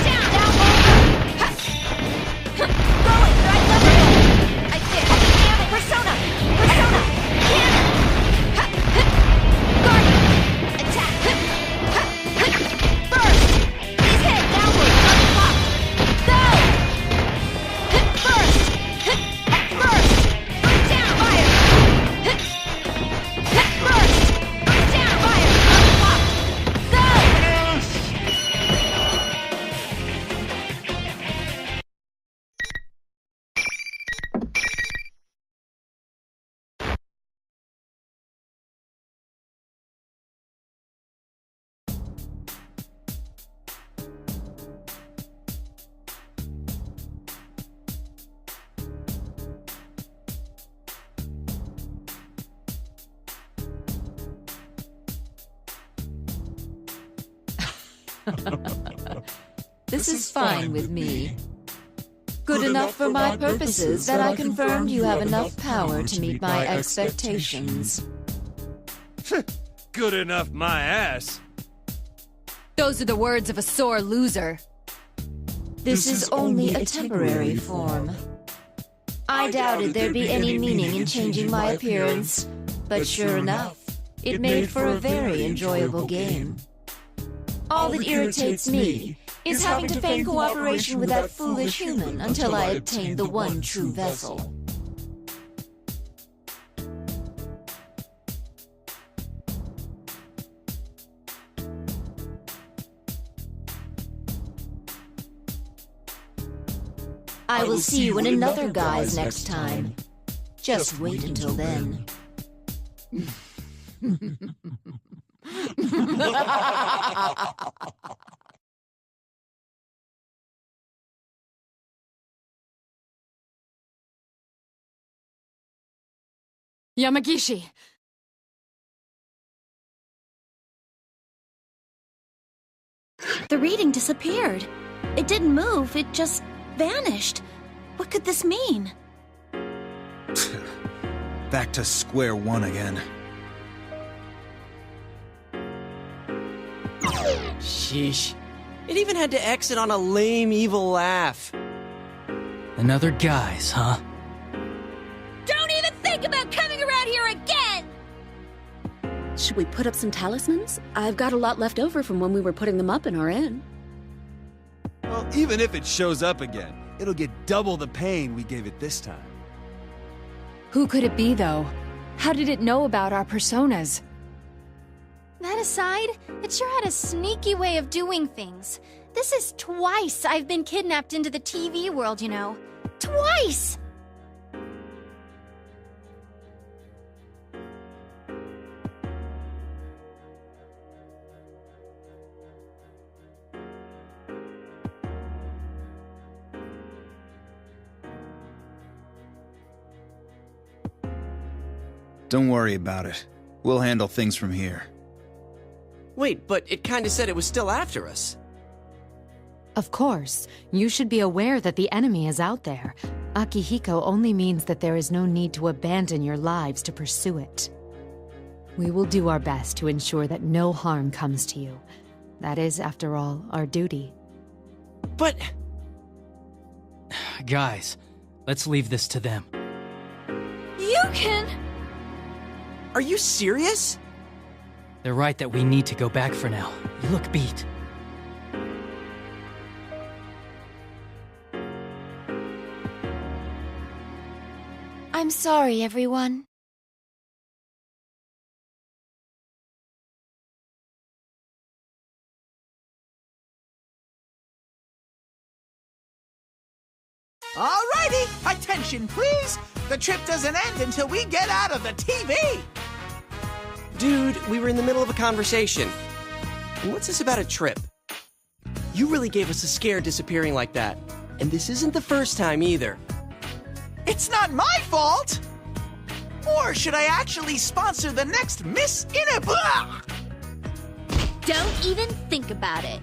G: Down! Going! Right lever! I did! Damn it! Persona!
M: This is fine with me. Good enough for my purposes that I confirmed you have enough power to meet my expectations.
F: Good enough, my ass.
M: Those are the words of a sore loser. This is only a temporary form. I doubted there'd be any meaning in changing my appearance, but sure enough, it made for a very enjoyable game. All that irritates me is having to feign cooperation with that foolish human until I obtain the one true vessel. I will see you in another guise next time. Just wait until then.
H: Yamagishi!
G: The reading disappeared. It didn't move, it just vanished. What could this mean?
K: Back to square one again.
A: Sheesh. It even had to exit on a lame, evil laugh.
E: Another guise, huh?
G: Don't even think about coming around here again!
N: Should we put up some talismans? I've got a lot left over from when we were putting them up in our inn.
F: Well, even if it shows up again, it'll get double the pain we gave it this time.
H: Who could it be, though? How did it know about our personas?
C: That aside, it sure had a sneaky way of doing things. This is twice I've been kidnapped into the TV world, you know. Twice!
K: Don't worry about it. We'll handle things from here.
A: Wait, but it kinda said it was still after us.
H: Of course. You should be aware that the enemy is out there. Akihiko only means that there is no need to abandon your lives to pursue it. We will do our best to ensure that no harm comes to you. That is, after all, our duty.
A: But...
E: Guys, let's leave this to them.
C: You can...
A: Are you serious?
E: They're right that we need to go back for now. You look beat.
I: I'm sorry, everyone.
L: Alrighty, attention please! The trip doesn't end until we get out of the TV!
A: Dude, we were in the middle of a conversation. And what's this about a trip? You really gave us a scare disappearing like that. And this isn't the first time either.
L: It's not my fault! Or should I actually sponsor the next Miss Inaba?
G: Don't even think about it.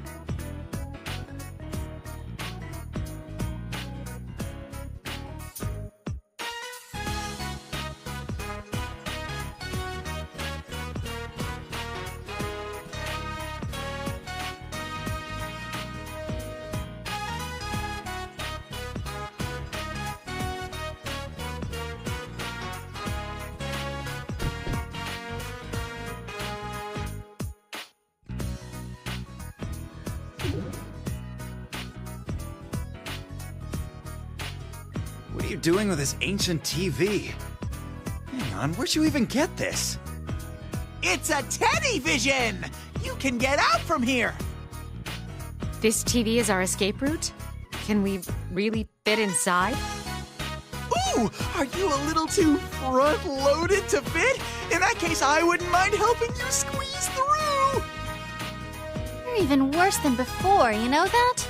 K: What are you doing with this ancient TV? Hang on, where'd you even get this?
L: It's a Teddy Vision! You can get out from here!
H: This TV is our escape route? Can we really fit inside?
L: Ooh, are you a little too front-loaded to fit? In that case, I wouldn't mind helping you squeeze through!
C: You're even worse than before, you know that?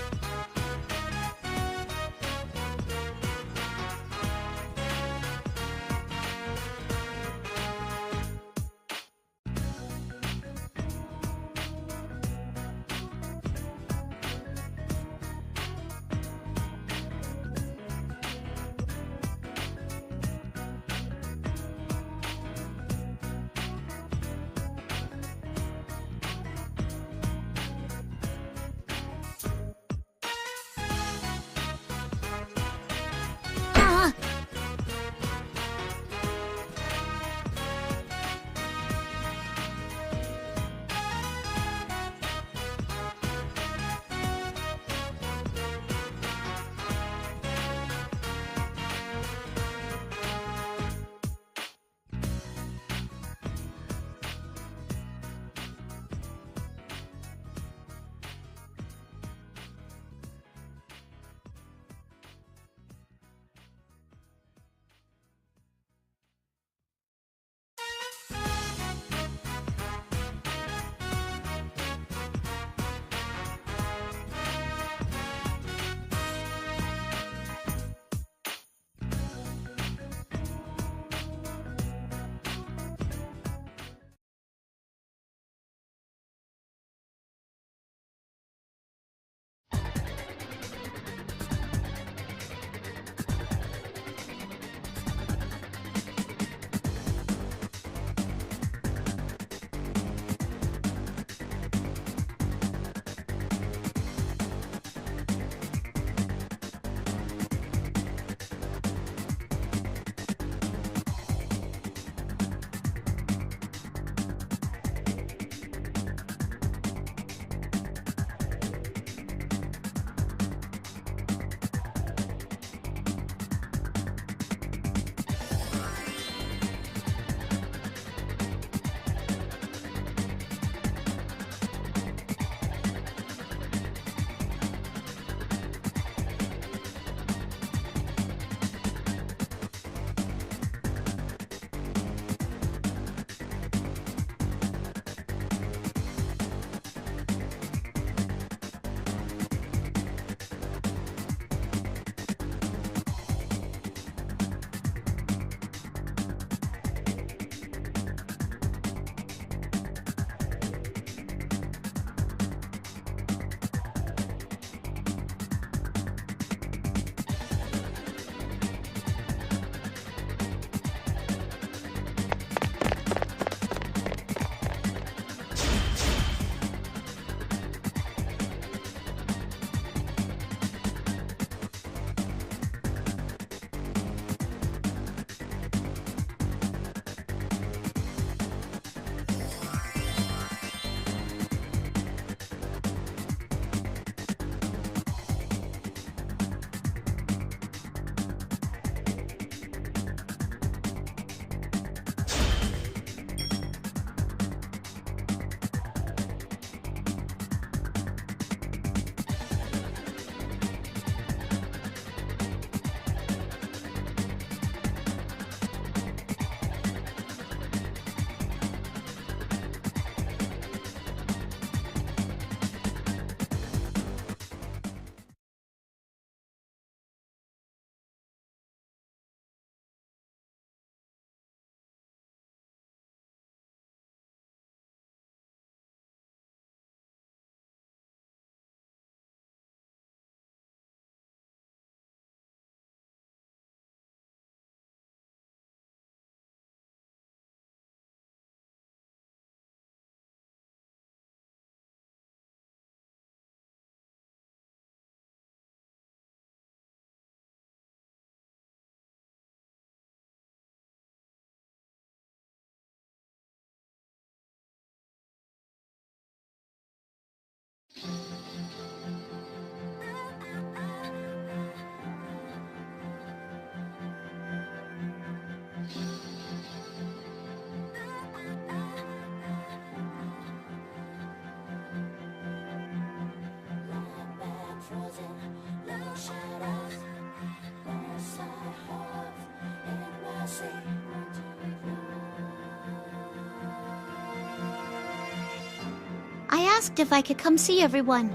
C: I asked if I could come see everyone.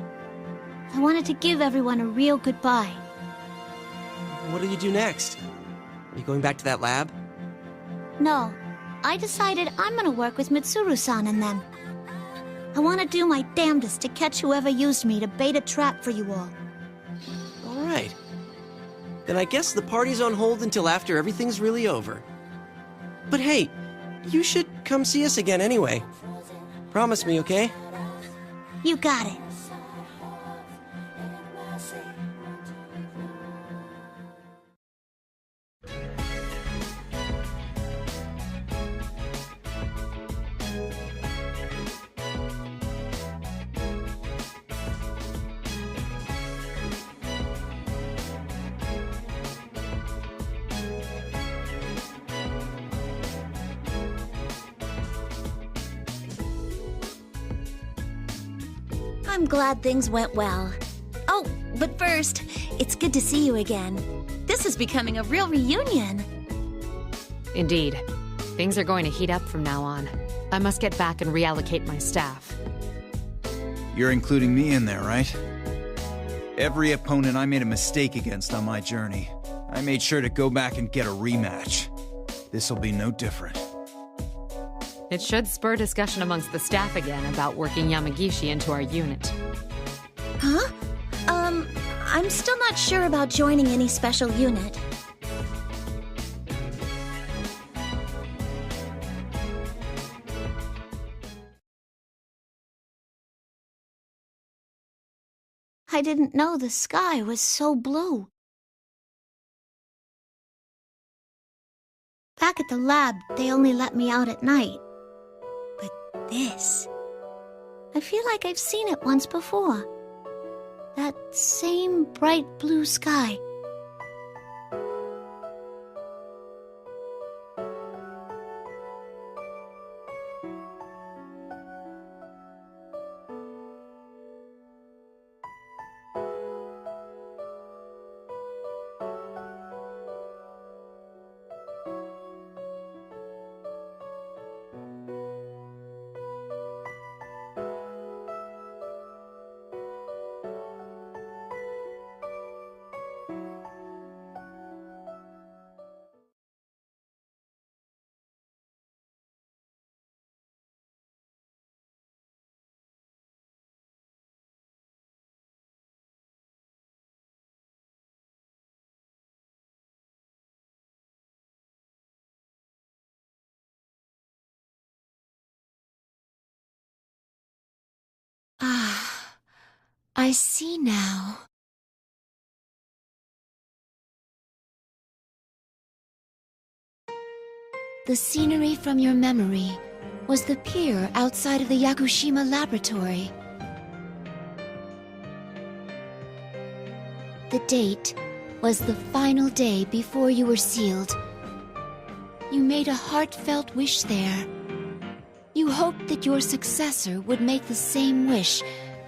C: I wanted to give everyone a real goodbye.
A: What do you do next? Are you going back to that lab?
C: No, I decided I'm gonna work with Mitsuru-san and them. I want to do my damnedest to catch whoever used me to bait a trap for you all.
A: All right. Then I guess the party's on hold until after everything's really over. But hey, you should come see us again anyway. Promise me, okay?
C: You got it. I'm glad things went well. Oh, but first, it's good to see you again. This is becoming a real reunion.
H: Indeed. Things are going to heat up from now on. I must get back and reallocate my staff.
K: You're including me in there, right? Every opponent I made a mistake against on my journey, I made sure to go back and get a rematch. This'll be no different.
H: It should spur discussion amongst the staff again about working Yamagishi into our unit.
C: Huh? I'm still not sure about joining any special unit. I didn't know the sky was so blue. Back at the lab, they only let me out at night. But this... I feel like I've seen it once before. That same bright blue sky.
I: I see now. The scenery from your memory was the pier outside of the Yakushima laboratory. The date was the final day before you were sealed. You made a heartfelt wish there. You hoped that your successor would make the same wish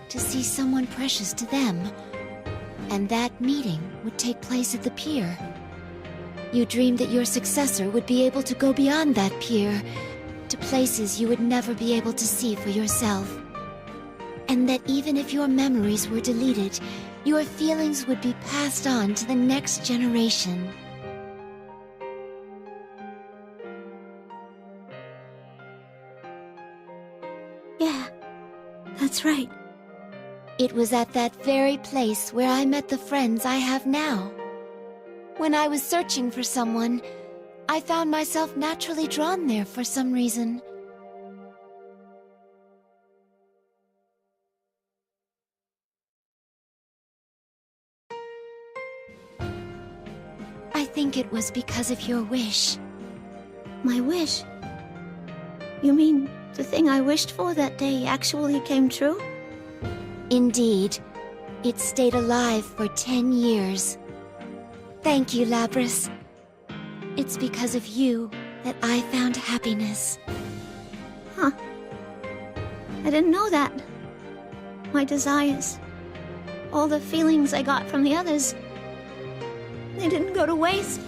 I: to see someone precious to them, and that meeting would take place at the pier. You dreamed that your successor would be able to go beyond that pier, to places you would never be able to see for yourself. And that even if your memories were deleted, your feelings would be passed on to the next generation.
C: Yeah, that's right.
I: It was at that very place where I met the friends I have now. When I was searching for someone, I found myself naturally drawn there for some reason. I think it was because of your wish.
C: My wish? You mean the thing I wished for that day actually came true?
I: Indeed, it stayed alive for 10 years. Thank you, Labris. It's because of you that I found happiness.
G: Huh. I didn't know that. My desires, all the feelings I got from the others, they didn't go to waste.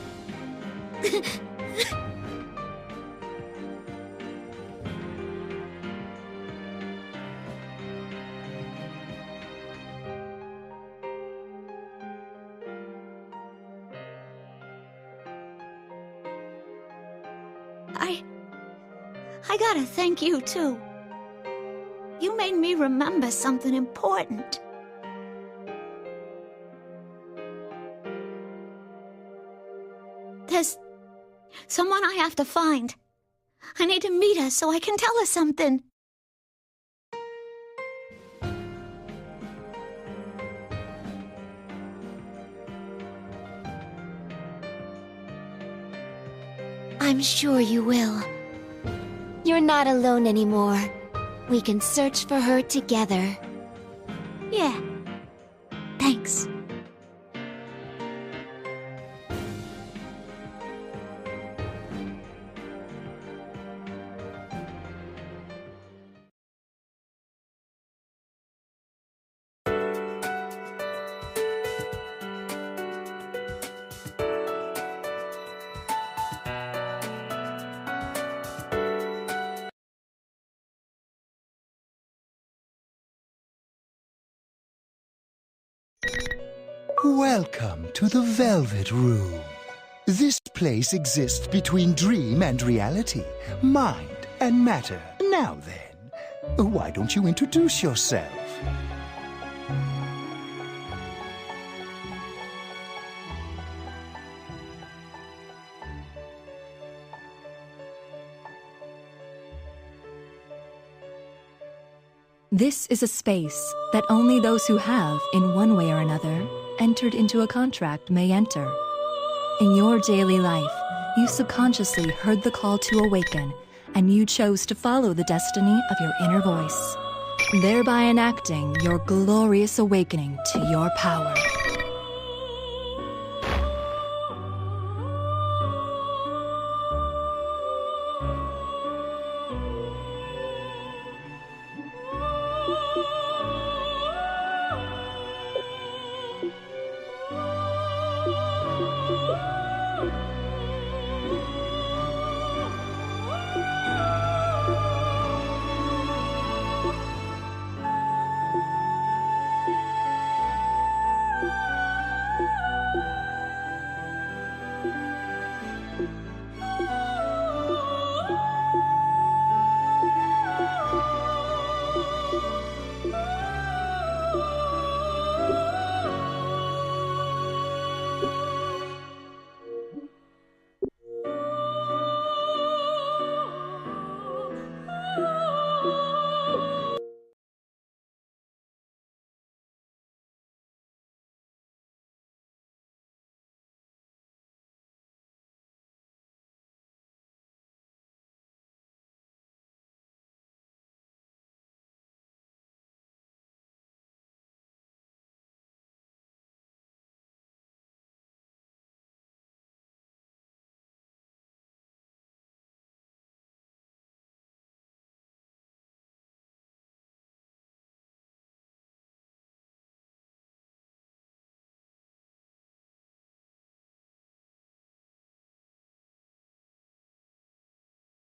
G: I gotta thank you, too. You made me remember something important. There's someone I have to find. I need to meet her so I can tell her something.
I: I'm sure you will. You're not alone anymore. We can search for her together.
G: Yeah. Thanks.
D: Welcome to the Velvet Room. This place exists between dream and reality, mind and matter. Now then, why don't you introduce yourself?
J: This is a space that only those who have, in one way or another, entered into a contract may enter. In your daily life, you subconsciously heard the call to awaken, and you chose to follow the destiny of your inner voice, thereby enacting your glorious awakening to your power.